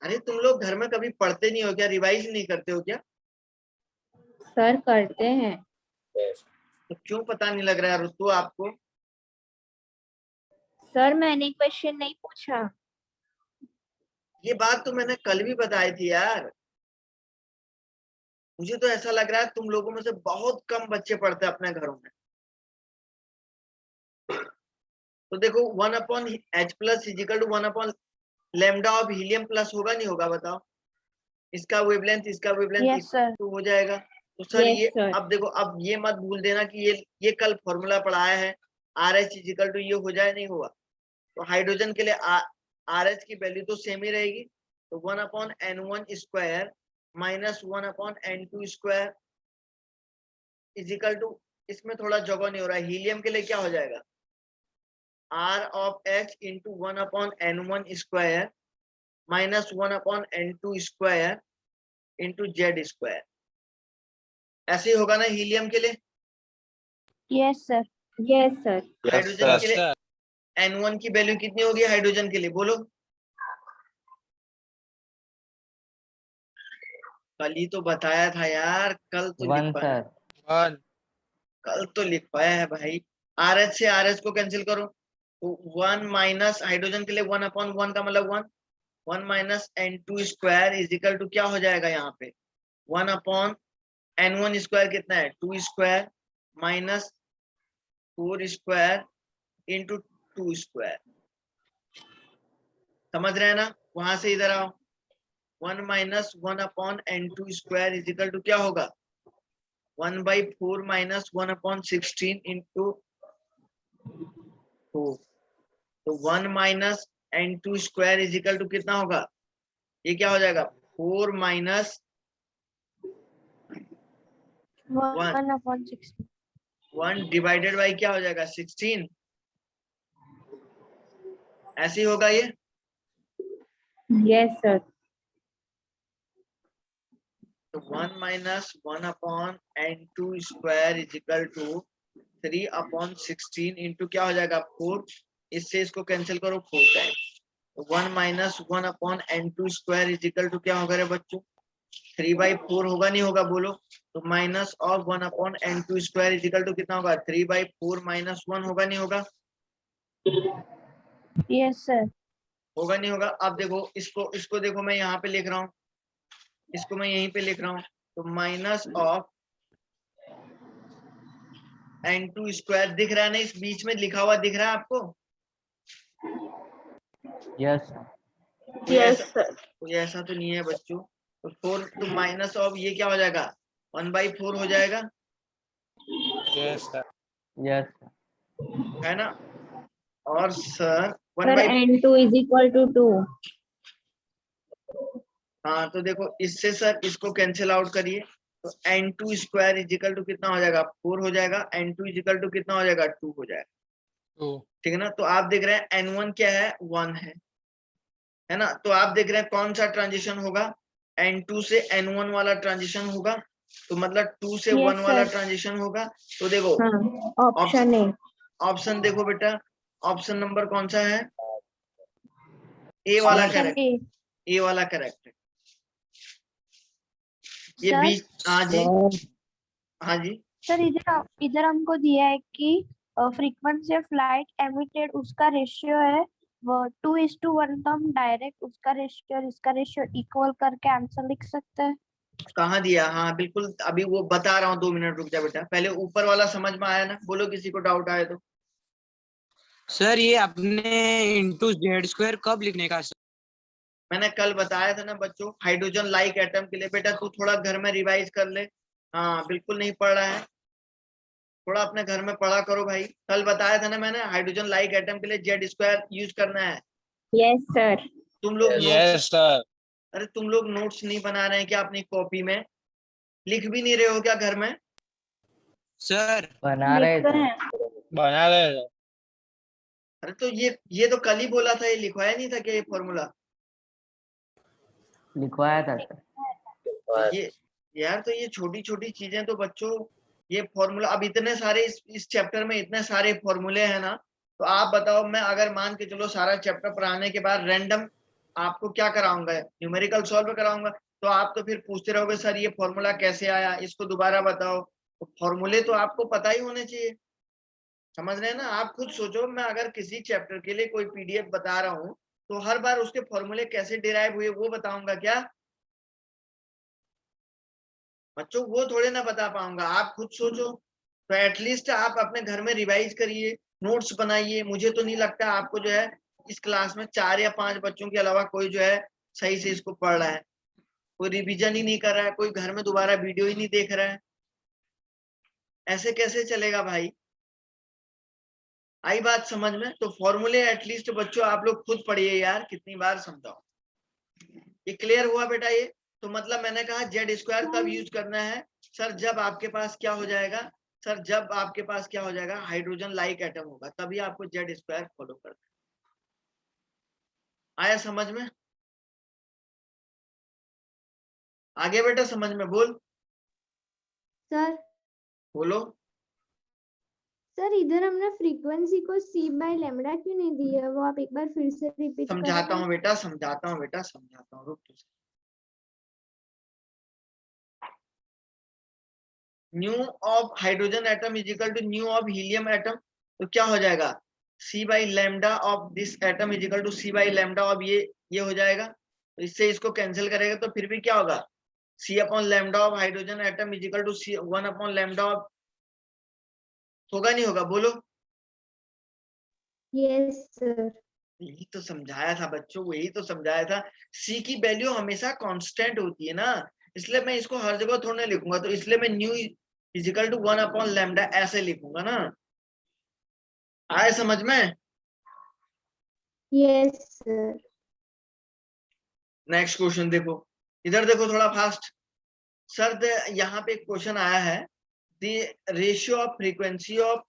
A: अरे तुम लोग घर में कभी पढ़ते नहीं हो क्या? रिवाइज नहीं करते हो क्या?
D: सर करते हैं।
A: तो क्यों पता नहीं लग रहा है रुतु आपको?
D: सर मैंने क्वेश्चन नहीं पूछा।
A: ये बात तो मैंने कल भी बताई थी यार। मुझे तो ऐसा लग रहा है तुम लोगों में से बहुत कम बच्चे पढ़ते हैं अपने घरों में। तो देखो 1/h+ is equal to 1/λ of helium plus होगा नहीं होगा बताओ? इसका वेवलेंथ इसका वेवलेंथ
D: यस सर।
A: तो हो जाएगा। तो सर
D: यस
A: ये
D: सर।
A: अब देखो, अब ये मत भूल देना कि ये कल फॉर्मूला पढ़ाया है। RH इजिकल टू ये हो जाए नहीं हुआ? तो हाइड्रोजन के लिए RH की वैल्यू तो सेम ही रहेगी। तो 1/N1² minus 1/N2² is equal to, इसमें थोड़ा जगह नहीं हो रहा है, हीलियम के लिए क्या हो जाएगा? R of H into 1/N1² minus 1/N2² into Z²। ऐसे ही होगा ना हीलियम के लिए?
D: Yes sir. Yes sir.
A: Hydrogen के लिए N1 की वैल्यू कितनी होगी हाइड्रोजन के लिए, बोलो? कल ही तो बताया था यार, कल तो
B: 1
A: लिखवाया,
B: सर।
C: 1
A: कल तो लिखवाया है भाई। RH से RH को कैंसिल करो तो 1 माइनस हाइड्रोजन के लिए 1/1 का मतलब 1 माइनस N2² इजिकल टू क्या हो जाएगा यहाँ पे? 1/N1² कितना है? 2² माइनस 4² इंटू 2²। समझ रहे हैं ना? वहां से इधर आओ, 1 माइनस 1/N2² इजिकल टू क्या होगा? 1/4 माइनस 1/16 इंटू 2। तो 1 माइनस N2² इजिकल टू कितना होगा? ये क्या हो जाएगा? 4 माइनस
D: 1/16।
A: 1 डिवाइडेड बाई क्या हो जाएगा? 16। ऐसे ही होगा ये।
D: Yes sir.
A: तो 1 minus 1/N2² is equal to 3/16 into क्या हो जाएगा? 4। इससे इसको कैंसिल करो 4 टाइम। तो 1 माइनस 1/N2² इजिकल टू क्या होगा रे बच्चों? 3/4 होगा नहीं होगा, बोलो? तो minus of 1/N2² is equal to कितना होगा? 3/4 माइनस 1 होगा नहीं होगा?
D: Yes sir.
A: होगा नहीं होगा? अब देखो इसको देखो, मैं यहाँ पे लिख रहा हूँ, इसको मैं यहीं पे लिख रहा हूँ। तो माइनस ऑफ N2² दिख रहा है ना, इस बीच में लिखा हुआ दिख रहा है आपको?
B: Yes sir.
D: Yes sir.
A: कोई ऐसा तो नहीं है बच्चों? तो 4 तो माइनस ऑफ ये क्या हो जाएगा? 1/4 हो जाएगा,
C: यस सर।
B: यस
A: है ना? और sir
D: sir N2 is equal to 2।
A: हाँ तो देखो इससे सर इसको कैंसिल आउट करिए। तो N2² इजिकल टू कितना हो जाएगा? 4 हो जाएगा। N2 इजिकल टू कितना हो जाएगा? 2 हो जाएगा।
C: 2
A: ठीक है ना? तो आप देख रहे हैं N1 क्या है? 1 है ना? तो आप देख रहे हैं कौन सा ट्रांजिशन होगा? N2 से N1 वाला ट्रांजिशन होगा। तो मतलब 2 से 1 वाला ट्रांजिशन होगा। तो देखो
D: हाँ ऑप्शन ए।
A: ऑप्शन देखो बेटा, ऑप्शन नंबर कौन सा है? ए वाला
D: ऑप्शन
A: करेक्ट,
D: ए।
A: ए वाला करेक्ट है। ये
D: सर
A: बीच, हाँ जी, हाँ जी।
D: सर इधर इधर हमको दिया है कि फ्रीक्वेंसी ऑफ लाइट एमिटेड उसका रेशियो है वो 2:1, तो हम डायरेक्ट उसका रेशियो और इसका रेशियो इक्वल करके आंसर लिख सकते हैं।
A: कहाँ दिया? हाँ बिल्कुल, अभी वो बता रहा हूँ, 2 मिनट रुक जा बेटा। पहले ऊपर वाला समझ में आया ना? बोलो किसी को डाउट आए तो।
C: सर ये अपने इंटू Z² कब लिखने का?
A: मैंने कल बताया था ना बच्चों, हाइड्रोजन लाइक एटम के लिए। बेटा तू थोड़ा घर में रिवाइज कर ले। हाँ बिल्कुल नहीं पढ़ रहा है, थोड़ा अपने घर में पढ़ा करो भाई। कल बताया था ना मैंने, हाइड्रोजन लाइक एटम के लिए Z² यूज करना है।
D: Yes sir.
A: तुम लोग नोट्स,
C: यस सर।
A: अरे तुम लोग नोट्स नहीं बना रहे हैं क्या अपनी कॉपी में? लिख भी नहीं रहे हो क्या घर में?
C: सर
B: बना रहे
D: लिख रहे
B: थे।
D: हैं।
C: बना रहे थे।
A: अरे तो ये तो कल ही बोला था, ये लिखवाया नहीं था क्या ये फॉर्मूला?
B: लिखवाया था सर।
A: तो ये यार, तो ये छोटी छोटी चीजें तो बच्चों, ये फॉर्मूला अब इतने सारे इस चैप्टर में इतने सारे फॉर्मूले हैं ना, तो आप बताओ, मैं अगर मान के चलो सारा चैप्टर पढ़ाने के बाद रैंडम आपको क्या कराऊंगा, न्यूमेरिकल सॉल्व कराऊंगा, तो आप तो फिर पूछते रहोगे सर ये फॉर्मूला कैसे आया, इसको दोबारा बताओ। तो फॉर्मूले तो आपको पता ही होने चाहिए, समझ रहे हैं ना? आप खुद सोचो, मैं अगर किसी चैप्टर के लिए कोई पीडीएफ बता रहा हूँ तो हर बार उसके फॉर्मूले कैसे डिराइव हुए वो बताऊंगा क्या बच्चों? वो थोड़े ना बता पाऊंगा, आप खुद सोचो। तो एटलीस्ट आप अपने घर में रिवाइज करिए, नोट्स बनाइए। मुझे तो नहीं लगता आपको जो है इस क्लास में 4 या 5 बच्चों के अलावा कोई जो है सही से इसको पढ़ रहा है, कोई रिवीजन ही नहीं कर रहा है, कोई घर में दोबारा वीडियो ही नहीं देख रहा है। ऐसे कैसे चलेगा भाई? आई बात समझ में? तो फॉर्मूले एटलीस्ट बच्चों आप लोग खुद पढ़िए यार, कितनी बार समझाओ। ये क्लियर हुआ बेटा? ये तो मतलब मैंने कहा जेड स्क्वायर तब यूज करना है सर जब आपके पास क्या हो जाएगा, सर जब आपके पास क्या हो जाएगा, हाइड्रोजन लाइक एटम होगा, तभी आपको जेड स्क्वायर फॉलो करना है। आया समझ में? आगे बेटा समझ में बोल,
E: सर
A: बोलो।
E: सर इधर हमने फ्रीक्वेंसी को c बाय लैम्डा क्यों नहीं दिया, वो आप एक बार फिर से रिपीट
A: समझाता हूँ बेटा, समझाता हूँ बेटा, समझाता हूँ, रुक। Nu of hydrogen atom is equal to nu of helium atom, तो क्या हो जाएगा, c by lambda of this atom is equal to c by lambda of ये हो जाएगा। तो इससे इसको कैंसिल करेगा तो फिर भी क्या होगा, c upon lambda of hydrogen atom is equal to c 1 upon lambda of, होगा नहीं होगा बोलो?
E: Yes sir.
A: यही तो समझाया था बच्चों, वही तो समझाया था। सी की वैल्यू हमेशा कांस्टेंट होती है ना, इसलिए मैं इसको हर जगह थोड़ा लिखूंगा, तो इसलिए मैं nu is equal to 1 upon lambda ऐसे लिखूंगा ना। आए समझ में?
E: Yes sir.
A: नेक्स्ट क्वेश्चन देखो, इधर देखो थोड़ा फास्ट। सर यहाँ पे एक क्वेश्चन आया है, the ratio of frequency of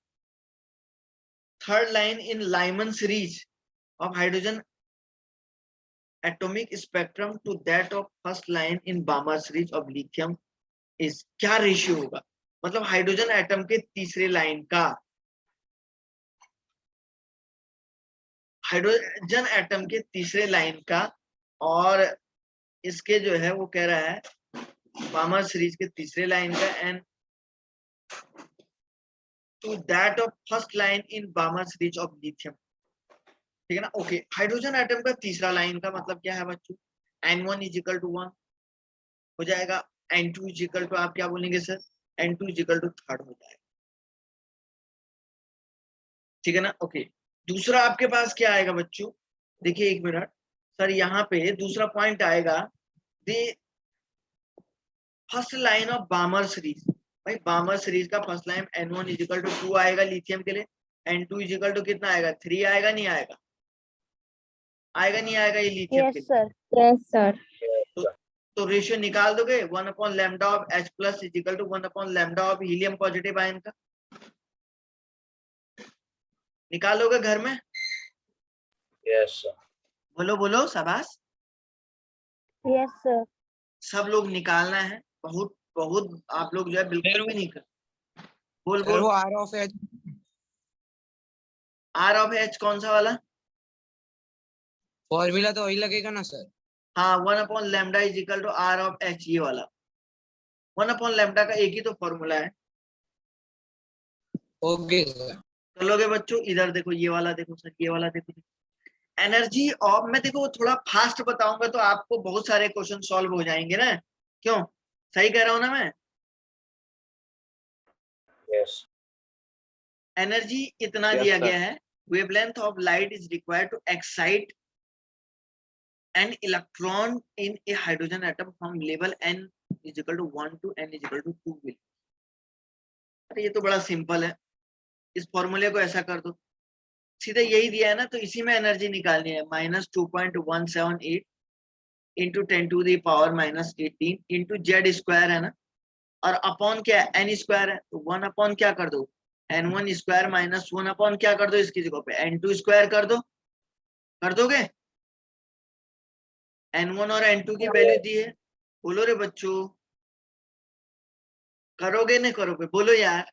A: third line in Lyman series of hydrogen atomic spectrum to that of first line in Balmer series of lithium is, क्या रेशियो होगा? मतलब हाइड्रोजन एटम के तीसरे लाइन का, हाइड्रोजन एटम के तीसरे line का, और इसके जो है वो कह रहा है बामर सीरीज के तीसरे लाइन का, and to that of first line in Balmer series of lithium. ठीक है ना? ओके, हाइड्रोजन एटम का तीसरा लाइन का मतलब क्या है बच्चों, N1 इज इक्वल टू 1 हो जाएगा, N2 इज इक्वल टू, आप क्या बोलेंगे sir, N2 is equal to third हो जाएगा। ठीक है ना? ओके, दूसरा आपके पास क्या आएगा बच्चों, देखिए एक मिनट सर, यहाँ पे दूसरा पॉइंट आएगा, the first line of Balmer series. भाई बामर सीरीज का first line N1 is equal to 2 आएगा लिथियम के लिए, N2 इज इक्वल टू कितना आएगा, 3 आएगा, नहीं आएगा? आएगा नहीं आएगा ये लिथियम के
D: यस
A: लिए?
D: सर। Yes sir.
A: तो रेशियो निकाल दोगे, 1 upon lambda of H plus is equal to 1 upon lambda of helium positive ion का, निकालोगे घर में?
F: Yes sir.
A: बोलो बोलो शाबाश,
D: यस सर।
A: सब लोग निकालना है, बहुत बहुत आप लोग जो है बिल्कुल भी नहीं कर, बोल
C: सर
A: बोल।
C: वो R of H,
A: R of H कौन सा वाला?
C: फॉर्मूला तो वही लगेगा ना सर?
A: हाँ, 1 upon lambda is equal to R of H, ये वाला 1 अपॉन लैम्डा का एक ही तो फॉर्मूला है।
C: Okay sir.
A: चलोगे बच्चों, इधर देखो ये वाला देखो सर, ये वाला देखो, एनर्जी ऑफ, मैं देखो थोड़ा फास्ट बताऊंगा तो आपको बहुत सारे क्वेश्चन सॉल्व हो जाएंगे ना, क्यों? सही कह रहा हूं ना मैं?
F: यस
A: एनर्जी इतना
F: Yes,
A: दिया
F: sir.
A: गया है, wavelength of light is required to excite an electron in a hydrogen atom from level n is equal to 1 to n is equal to 2 मिली। अरे ये तो बड़ा सिंपल है, इस फॉर्मूले को ऐसा कर दो, सीधे यही दिया है ना, तो इसी में एनर्जी निकालनी है, -2.178 into 10 to the power -18 into Z square है ना, और अपॉन क्या है, एन स्क्वायर है, तो 1 अपॉन क्या कर दो, n1 स्क्वायर माइनस 1 अपॉन क्या कर दो, इसकी जगह पे n2 स्क्वायर कर दो, कर दोगे। n1 और n2 की वैल्यू दी है, बोलो रे बच्चों, करोगे नहीं करोगे, बोलो यार।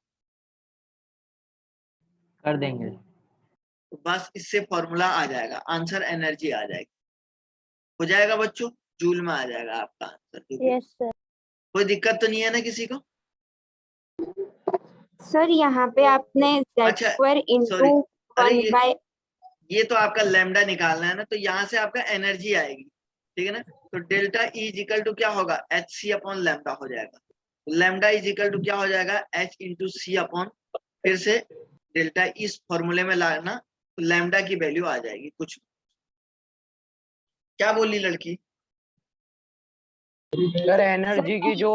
B: कर देंगे।
A: तो बस इससे फॉर्मूला आ जाएगा, आंसर एनर्जी आ जाएगी, हो जाएगा बच्चों, जूल में आ जाएगा आपका आंसर।
D: Yes sir.
A: कोई दिक्कत तो नहीं है ना किसी को?
E: सर यहाँ पे आपने z
A: अच्छा,
E: स्क्वायर
A: सॉरी,
E: इंटू
A: अरे
E: 1
A: ये तो आपका लैम्डा निकालना है ना, तो यहाँ से आपका एनर्जी आएगी, ठीक है ना। तो delta E is equal to क्या होगा, एच सी अपॉन लैम्डा हो जाएगा। लैम्डा इज इक्वल टू क्या हो जाएगा, एच इंटू सी अपॉन, फिर से डेल्टा इस फॉर्मूले में लाना, तो लैम्डा की वैल्यू आ जाएगी कुछ। क्या बोली लड़की?
C: सर एनर्जी की जो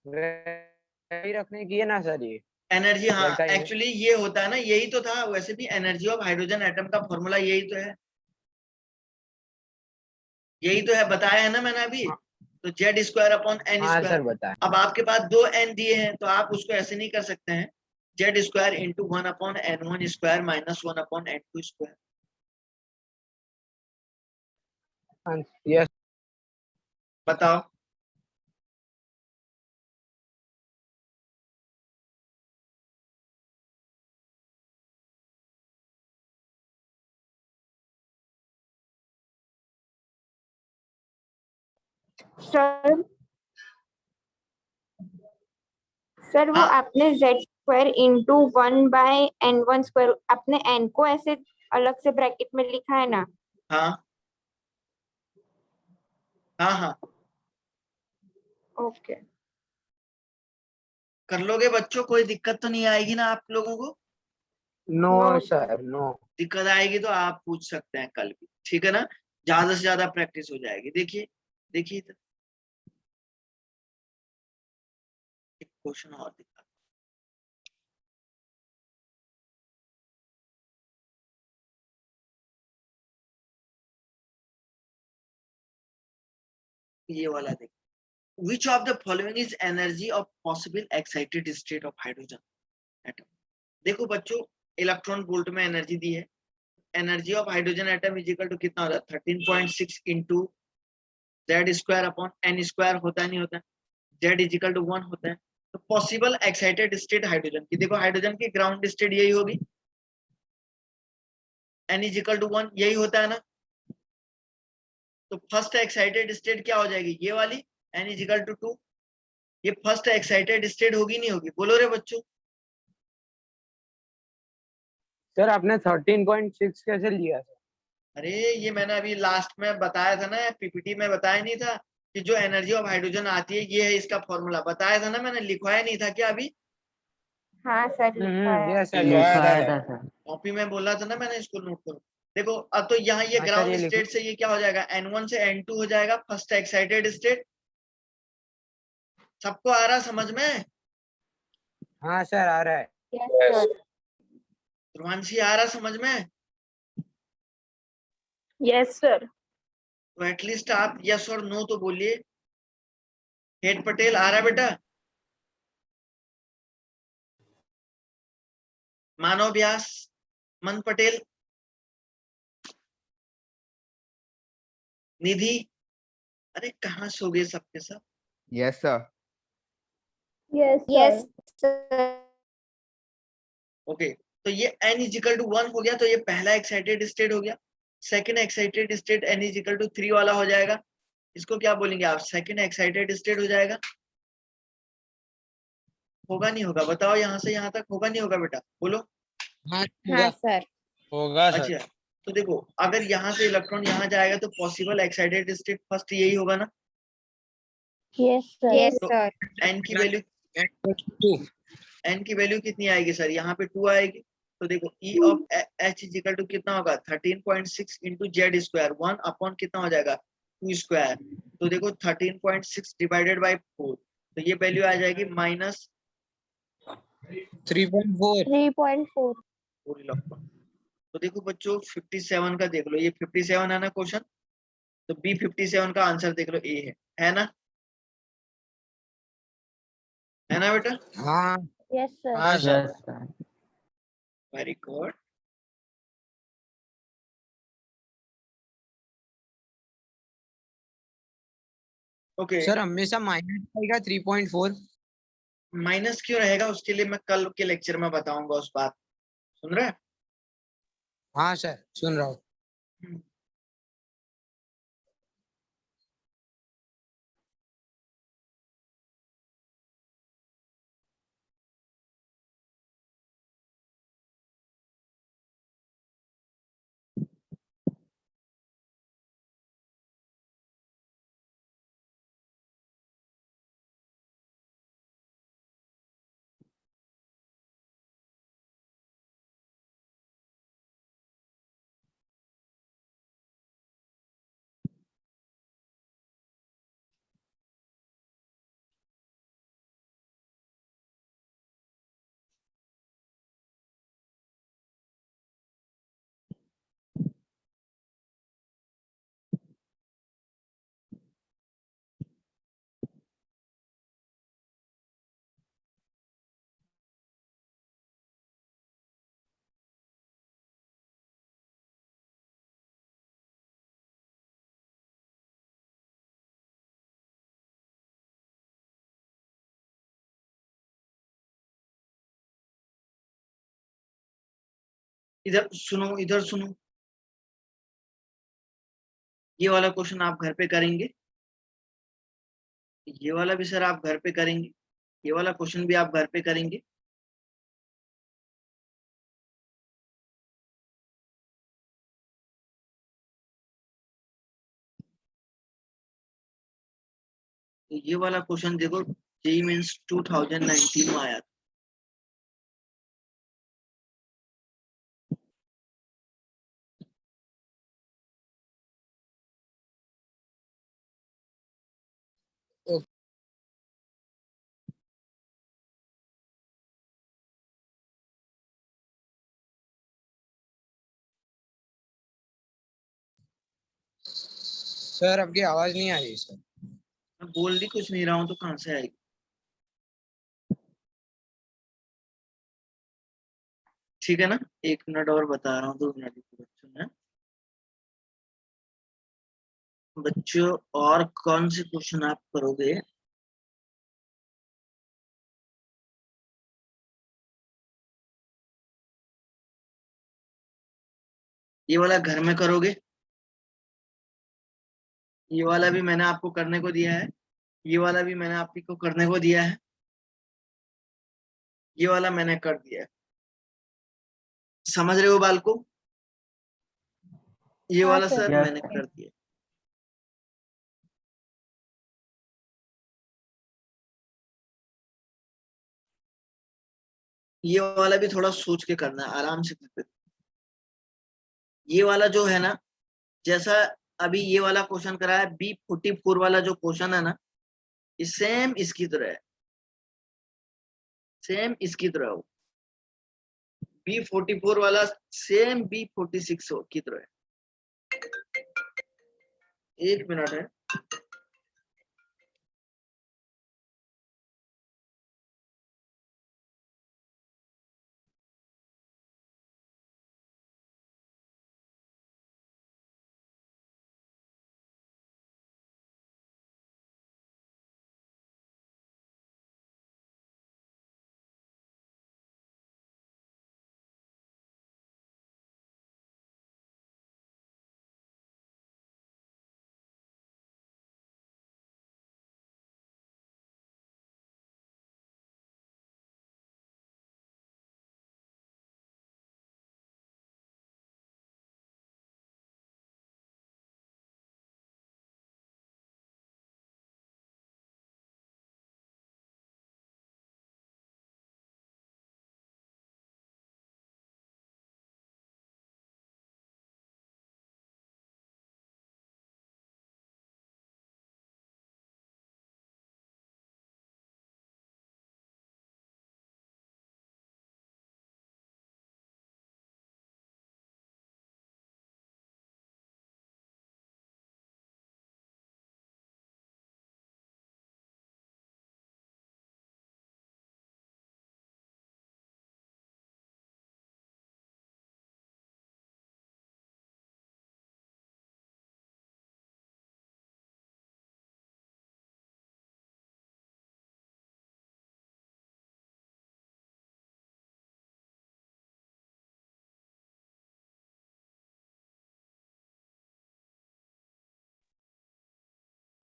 C: वैल्यू रखने की है ना सर, ये
A: एनर्जी, हाँ
C: डेल्टा ई में।
A: एक्चुअली ये होता है ना, यही तो था वैसे भी, एनर्जी ऑफ हाइड्रोजन एटम का फॉर्मूला यही तो है, यही तो है, बताया है ना मैंने अभी। तो जेड स्क्वायर अपॉन एन
C: हाँ
A: स्क्वायर।
C: सर बताएं।
A: अब आपके पास दो एन दिए हैं, तो आप उसको ऐसे नहीं कर सकते हैं, Z square into 1 upon n1 square minus 1 upon n2 square.
C: Yes
A: बताओ।
E: सर सर वो
A: हाँ
E: आपने z square into 1/n1 square, आपने n को ऐसे अलग से ब्रैकेट में लिखा है ना।
A: हाँ हाँ हाँ,
E: ओके
A: कर लोगे बच्चों, कोई दिक्कत तो नहीं आएगी ना आप लोगों को?
C: No
E: no
C: sir no.
A: दिक्कत आएगी तो आप पूछ सकते हैं कल भी, ठीक है ना, ज्यादा से ज्यादा प्रैक्टिस हो जाएगी। देखिए देखिए इधर एक क्वेश्चन और दिखा, ये वाला देखो, which of the following is energy of possible excited state of hydrogen atom। देखो बच्चों, इलेक्ट्रॉन वोल्ट में एनर्जी दी है, energy of hydrogen atom is equal to कितना होता है, 13.6 into Z square upon N square, होता है नहीं होता है, जेड इज इक्वल टू 1 होता है। तो पॉसिबल एक्साइटेड स्टेट हाइड्रोजन की, देखो हाइड्रोजन की ग्राउंड स्टेट यही होगी, एन इज इक्वल टू 1, यही होता है ना। तो फर्स्ट एक्साइटेड स्टेट क्या हो जाएगी, ये वाली, एन इज इक्वल टू 2। ये फर्स्ट एक्साइटेड स्टेट होगी नहीं होगी, बोलो रे बच्चों।
C: सर आपने 13.6 कैसे लिया सर?
A: अरे ये मैंने अभी लास्ट में बताया था ना, पीपीटी में बताया नहीं था कि जो एनर्जी ऑफ हाइड्रोजन आती है ये है इसका फॉर्मूला, बताया था ना मैंने, लिखवाया नहीं था क्या अभी?
E: हाँ सर लिखा है।
C: यस सर
B: लिखवाया था सर।
A: कॉपी में बोला था ना मैंने, इसको नोट करो। देखो अब तो यहाँ ये
C: हाँ सर,
A: ग्राउंड
C: ये लिखो।
A: स्टेट से ये क्या हो जाएगा, n1 से n2 हो जाएगा, फर्स्ट एक्साइटेड स्टेट। सबको आ रहा समझ में?
C: हाँ सर आ रहा है।
E: Yes
F: Yes.
E: सर।
A: ध्रुवांशी आ रहा समझ में?
E: Yes sir.
A: तो एटलीस्ट आप यस और नो तो बोलिए। हेड पटेल आ रहा बेटा? मानव व्यास, मन पटेल, निधि, अरे कहाँ सो गए सबके सब?
G: Yes sir.
D: Yes
E: yes
D: sir.
E: Sir.
A: Okay, तो ये n इज इक्वल टू 1 हो गया, तो ये पहला एक्साइटेड स्टेट हो गया। Second excited state n is equal to 3 वाला हो जाएगा, इसको क्या बोलेंगे आप, सेकंड एक्साइटेड स्टेट हो जाएगा। होगा नहीं होगा बताओ, यहाँ से यहाँ तक होगा नहीं होगा बेटा, बोलो।
C: हाँ
E: हाँ सर।
C: होगा सर।
A: अच्छा, तो देखो अगर यहाँ से इलेक्ट्रॉन यहाँ जाएगा तो पॉसिबल एक्साइटेड स्टेट फर्स्ट यही होगा ना।
D: Yes sir.
E: यस
A: तो
E: सर।
A: n की वैल्यू, n की वैल्यू कितनी आएगी सर, यहाँ पे 2 आएगी। तो देखो E of H is equal to कितना होगा, 13.6 इंटू जेड स्क्वायर, 1 अपॉन कितना हो जाएगा, 2 स्क्वायर। तो देखो 13.6 डिवाइडेड बाई 4, तो ये वैल्यू आ जाएगी माइनस
C: 3.4।
D: 3.4।
A: 4 इलेक्ट्रॉन। तो देखो बच्चों 57 का देख लो, ये 57 है ना क्वेश्चन, तो B57 का आंसर देख लो, ए है ना। है ना बेटा?
C: हाँ
D: Yes, sir.
C: हाँ sir.
B: Yes sir.
A: Very good. Okay,
C: sir हमेशा माइनस आएगा 3.4।
A: माइनस क्यों रहेगा उसके लिए मैं कल के लेक्चर में बताऊंगा उस बात। सुन रहे हैं?
C: हाँ सर सुन रहा हूँ।
A: इधर सुनो, इधर सुनो। ये वाला क्वेश्चन आप घर पे करेंगे, ये वाला भी सर आप घर पे करेंगे, ये वाला क्वेश्चन भी आप घर पे करेंगे। तो ये वाला क्वेश्चन देखो, जेईई मेंस 2019 में आया था।
C: सर आपकी आवाज नहीं आ रही सर।
A: मैं बोल भी कुछ नहीं रहा हूँ तो कहाँ से आएगी? ठीक है ना? 1 मिनट और बता रहा हूँ, 2 मिनट की बच्चों ने। बच्चों और कौन से क्वेश्चन आप करोगे? ये वाला घर में करोगे, ये वाला भी मैंने आपको करने को दिया है, ये वाला भी मैंने आपको करने को दिया है, ये वाला मैंने कर दिया है। समझ रहे हो बाल को? ये
D: हाँ
A: वाला
D: सर।
A: सर
B: यस
A: मैंने कर दिया। ये वाला भी थोड़ा सोच के करना है, आराम से करना है। ये वाला जो है ना, जैसा अभी ये वाला क्वेश्चन करा है, B44 वाला जो क्वेश्चन है ना, ये सेम इसकी तरह है, सेम इसकी तरह हो। B44 वाला सेम B46 की तरह है। 1 मिनट है।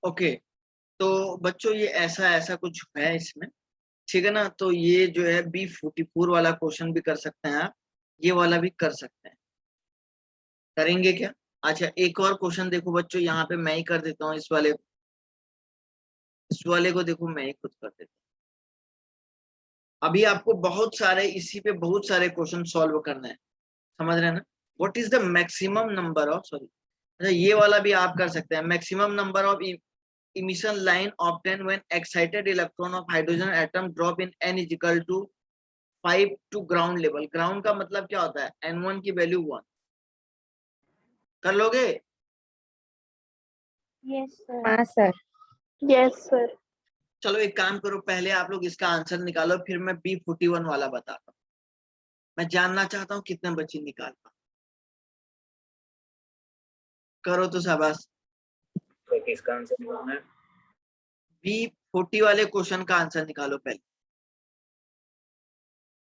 A: ओके, तो बच्चों ये ऐसा ऐसा कुछ है इसमें, ठीक है ना। तो ये जो है B44 वाला क्वेश्चन भी कर सकते हैं आप, ये वाला भी कर सकते हैं, करेंगे क्या? अच्छा, एक और क्वेश्चन देखो बच्चों, यहाँ पे मैं ही कर देता हूँ इस वाले को देखो, मैं ही खुद कर देता हूँ। अभी आपको बहुत सारे इसी पे बहुत सारे क्वेश्चन सॉल्व करने हैं, समझ रहे हैं ना। What is the maximum number of, sorry, अच्छा ये वाला भी आप कर सकते हैं। Maximum number of emission line obtained when excited electron of hydrogen atom drop in n is equal to 5 to ground level। ground का मतलब क्या होता है? n1 की वैल्यू 1। कर लोगे?
D: Yes, sir.
G: हाँ सर।
E: Yes, sir.
A: चलो एक काम करो, पहले आप लोग इसका आंसर निकालो, फिर मैं B41 वाला बताता हूँ। मैं जानना चाहता हूँ कितने बच्चे निकाल पाए। करो तो शाबाश।
F: तो किसका आंसर निकालना है?
A: B40 वाले क्वेश्चन का आंसर निकालो पहले,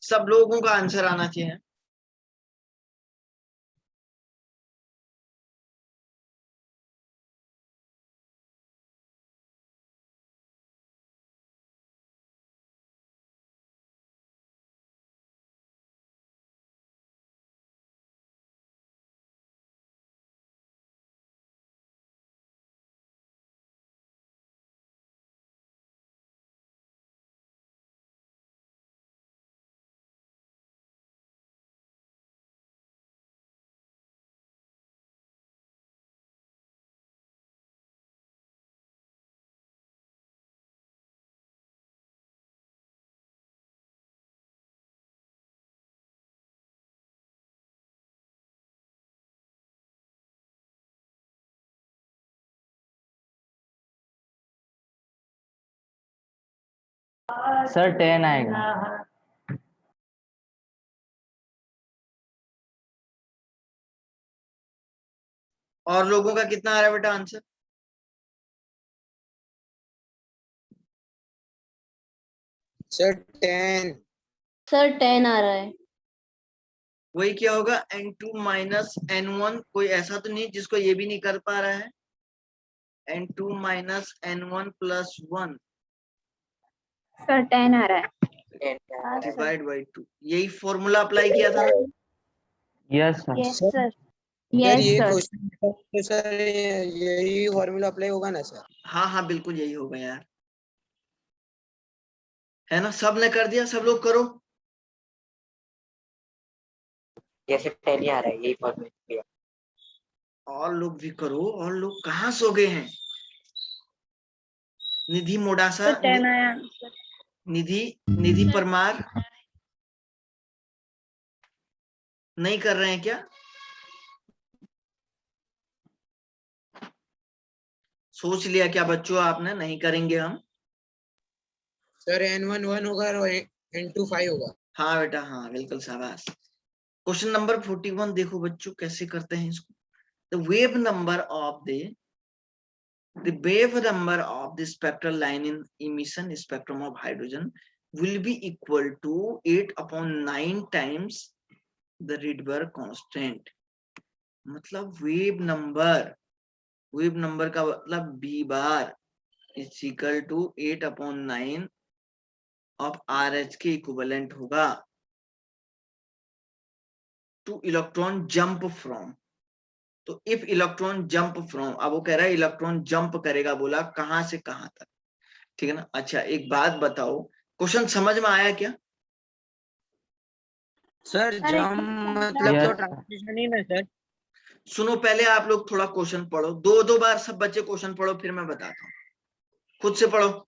A: सब लोगों का आंसर आना चाहिए।
B: सर 10 आएगा।
A: और लोगों का कितना आ रहा है बेटा आंसर?
C: सर 10।
G: सर 10 आ रहा है।
A: वही क्या होगा, n2 माइनस n1। कोई ऐसा तो नहीं जिसको ये भी नहीं कर पा रहा है? n2 minus n1 plus 1
G: sir 10 आ रहा है।
A: Divide by 2। यही फॉर्मूला अप्लाई किया था ना?
B: Yes sir.
D: Yes,
C: sir
D: sir.
G: Yes
C: ये
G: सर।
C: क्वेश्चन तो सर यही फॉर्मूला अप्लाई होगा ना सर?
A: हाँ हाँ बिल्कुल यही होगा यार, है ना। सब ने कर दिया, सब लोग करो।
H: जैसे पहले आ रहा है यही फॉर्मेट।
A: और लोग भी करो, और लोग कहाँ सो गए हैं? निधि मोडासा,
G: 10 आया।
A: निधि निधि परमार नहीं कर रहे हैं क्या? सोच लिया क्या बच्चों आपने, नहीं करेंगे हम?
C: सर n1 1 होगा और n2 5 होगा।
A: हाँ बेटा हाँ, बिल्कुल शाबाश। क्वेश्चन नंबर 41 देखो बच्चों कैसे करते हैं इसको। The wave number of the spectral line in emission spectrum of hydrogen will be equal to 8/9 times the Rydberg constant। मतलब वेव नंबर का मतलब b bar is equal to 8/9 of RH के इक्विवेलेंट होगा टू इलेक्ट्रॉन जंप फ्रॉम। तो if electron jump from, अब वो कह रहा है इलेक्ट्रॉन जंप करेगा, बोला कहां से कहां तक, ठीक है ना। अच्छा एक बात बताओ, क्वेश्चन समझ में आया क्या?
C: सर
D: सर,
C: जम
D: एकदम
C: मतलब
B: Yes,
C: तो
B: sir.
C: ट्रांसमिशन ही ना सर?
A: सुनो पहले आप लोग थोड़ा क्वेश्चन पढ़ो, दो बार सब बच्चे क्वेश्चन पढ़ो, फिर मैं बताता हूँ। खुद से पढ़ो।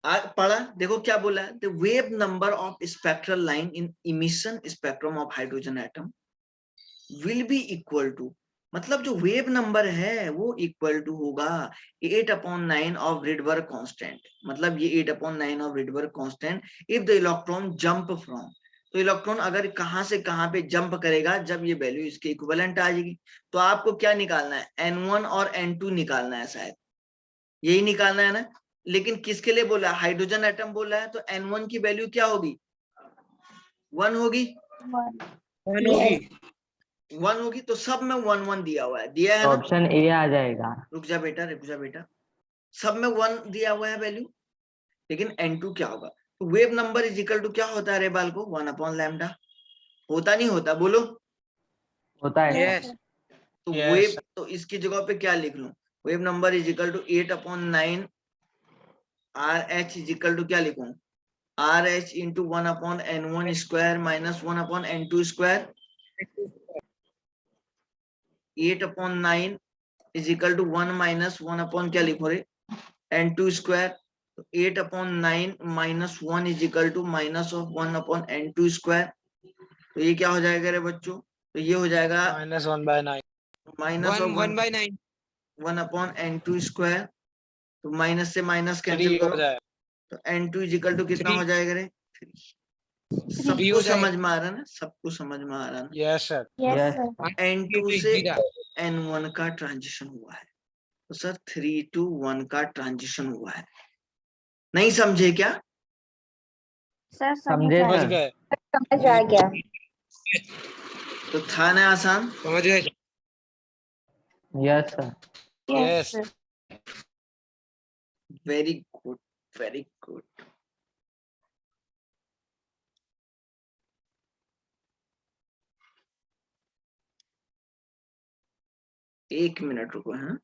A: पढ़ा, देखो क्या बोला है, the wave number of spectral line in emission spectrum of hydrogen atom will be equal to, मतलब जो वेव नंबर है वो इक्वल टू होगा 8/9 ऑफ रिडबर्ग कांस्टेंट, मतलब ये 8/9 of Rydberg constant if the electron jump from, तो electron अगर कहां से कहां पे जंप करेगा जब ये वैल्यू इसके इक्विवेलेंट आ जाएगी, तो आपको क्या निकालना है, N1 और N2 निकालना है, शायद यही निकालना है ना। लेकिन किसके लिए बोला है, हाइड्रोजन एटम बोला है, तो N1 की वैल्यू क्या होगी, 1 होगी, 1 होगी, तो सब में 1 1 दिया हुआ है, दिया है ना।
B: ऑप्शन ए आ जाएगा।
A: रुक जा बेटा, सब में 1 दिया हुआ है वैल्यू, लेकिन N2 क्या होगा, तो wave number is equal to क्या होता है रे बाल को, 1/λ, होता नहीं होता, बोलो।
B: होता है।
C: Yes.
A: तो
F: Yes.
A: वेव, तो इसकी जगह पे क्या लिख लूं, wave number is equal to 8/9 RH is equal to क्या लिखूं, RH into 1/N1 square minus 1/N2 square, 8/9 is equal to 1 minus 1 क्या लिखो रे, N2 स्क्वायर, तो 8/9 minus 1 is equal to minus of 1/N2 square, तो ये क्या हो जाएगा रे बच्चों, तो ये हो जाएगा
F: -1/9
A: माइनस ऑफ
C: 1/9
A: 1/N2 स्क्वायर, तो माइनस से माइनस
F: 3
A: कैंसिल
F: हो
A: करो,
F: जाए।
A: तो N2 इज इक्वल टू कितना
C: 3
A: हो जाएगा रे, 3 सबको
C: हो
A: समझ
C: जाएगा।
A: में आ रहा है ना, सबको समझ में आ रहा है ना।
F: Yes sir.
D: Yes
B: Yes.
D: Sir.
A: N2 से N1 का ट्रांजिशन हुआ है, तो सर 3 to 1 का ट्रांजिशन हुआ है, नहीं समझे क्या,
D: सर
B: समझे
D: समझ
F: समझ
B: सर।
F: गए।
G: समझ आ गया।
A: तो था ना आसान।
C: समझ गए।
B: Yes sir.
F: Yes.
D: Sir.
A: Very good, very good. एक मिनट रुको, हैं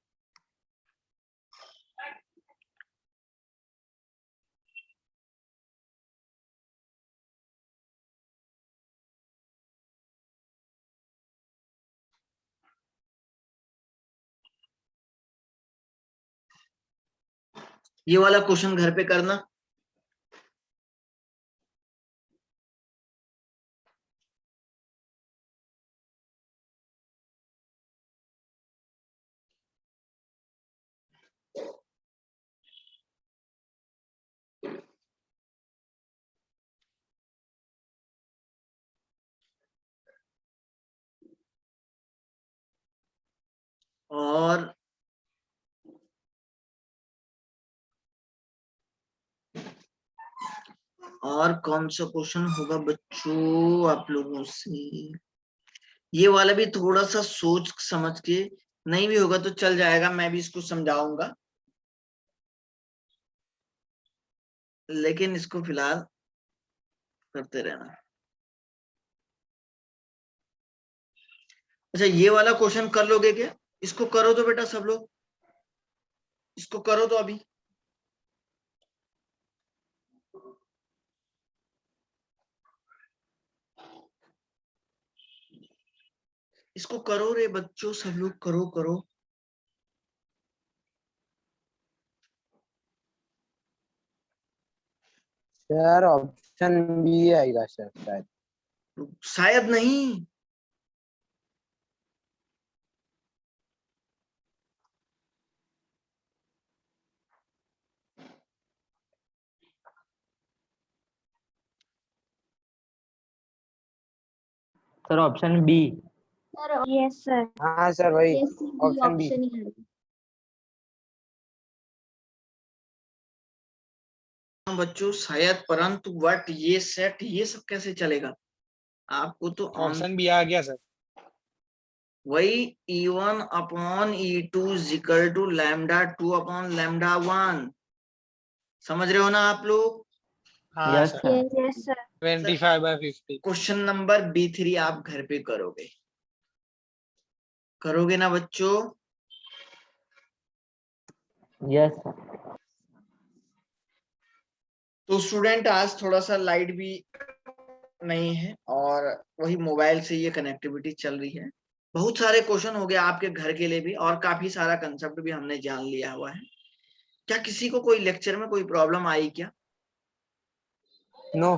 A: ये वाला क्वेश्चन घर पे करना। और कौन सा क्वेश्चन होगा बच्चों आप लोगों से, ये वाला भी थोड़ा सा सोच समझ के, नहीं भी होगा तो चल जाएगा, मैं भी इसको समझाऊंगा, लेकिन इसको फिलहाल करते रहना। अच्छा ये वाला क्वेश्चन कर लोगे क्या, इसको करो तो बेटा सब लोग, इसको करो तो अभी, इसको करो रे बच्चों, सब लोग करो करो।
C: सर ऑप्शन बी आएगा सर शायद।
A: शायद नहीं,
B: sir option B.
E: Sir
D: yes sir.
C: हाँ सर वही
E: यस
C: ऑप्शन बी।
E: ऑप्शन ही है।
A: बच्चों शायद, परंतु व्हाट, ये सेट, ये सब कैसे चलेगा, आपको तो
F: ऑप्शन बी आ गया सर।
A: वही E1/E2 इज इक्वल टू λ2/λ1, समझ रहे हो ना आप लोग।
F: हाँ
B: yes
F: sir.
B: Sir.
D: Yes sir.
F: 25/50
A: question number B3 आप घर पे करोगे, करोगे ना बच्चों।
B: Yes sir.
A: तो स्टूडेंट आज थोड़ा सा लाइट भी नहीं है और वही मोबाइल से ये कनेक्टिविटी चल रही है, बहुत सारे क्वेश्चन हो गए आपके घर के लिए भी, और काफी सारा कंसेप्ट भी हमने जान लिया हुआ है। क्या किसी को कोई लेक्चर में कोई प्रॉब्लम आई क्या?
C: नो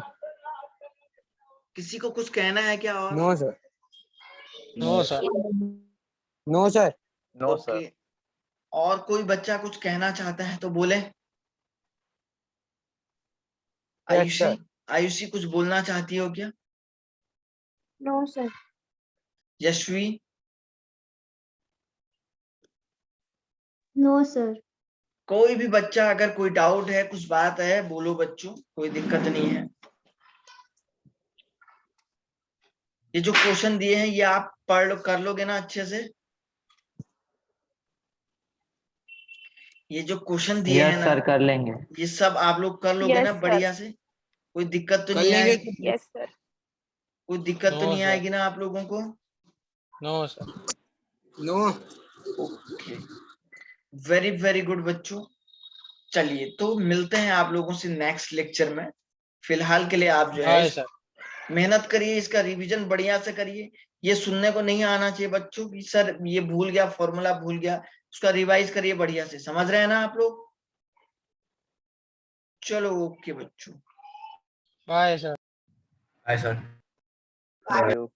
A: किसी को कुछ कहना है क्या? और
C: no sir
F: no sir
C: no sir
I: no sir.
A: Okay, और कोई बच्चा कुछ कहना चाहता है तो बोले। आयुषी,
C: sir.
A: आयुषी कुछ बोलना चाहती हो क्या?
D: No sir.
A: Yashvi,
E: no sir.
A: कोई भी बच्चा अगर कोई डाउट है, कुछ बात है, बोलो बच्चों, कोई दिक्कत नहीं है। ये जो क्वेश्चन दिए हैं ये आप पढ़ लो, कर लोगे ना अच्छे से? ये जो क्वेश्चन दिए हैं
B: यस
A: ना,
B: सर कर लेंगे।
A: ये सब आप लोग कर लोगे
G: Yes,
A: ना
G: sir.
A: बढ़िया से? कोई दिक्कत तो
C: कर
A: नहीं
C: लेंगे
A: आएगी?
G: Yes, sir.
A: कोई दिक्कत तो
F: No,
A: नहीं
F: sir.
A: आएगी ना आप लोगों को?
F: No sir.
C: No
A: okay, very very good बच्चों। चलिए तो मिलते हैं आप लोगों से नेक्स्ट लेक्चर में। फिलहाल के लिए आप जो है
F: बाय सर।
A: मेहनत करिए, इसका रिवीजन बढ़िया से करिए। ये सुनने को नहीं आना चाहिए बच्चों कि सर ये भूल गया, फॉर्मूला भूल गया। उसका रिवाइज करिए बढ़िया से, समझ रहे हैं ना आप लोग? चलो ओके बच्चों।
F: Bye sir.
I: Bye sir.
H: Thank you.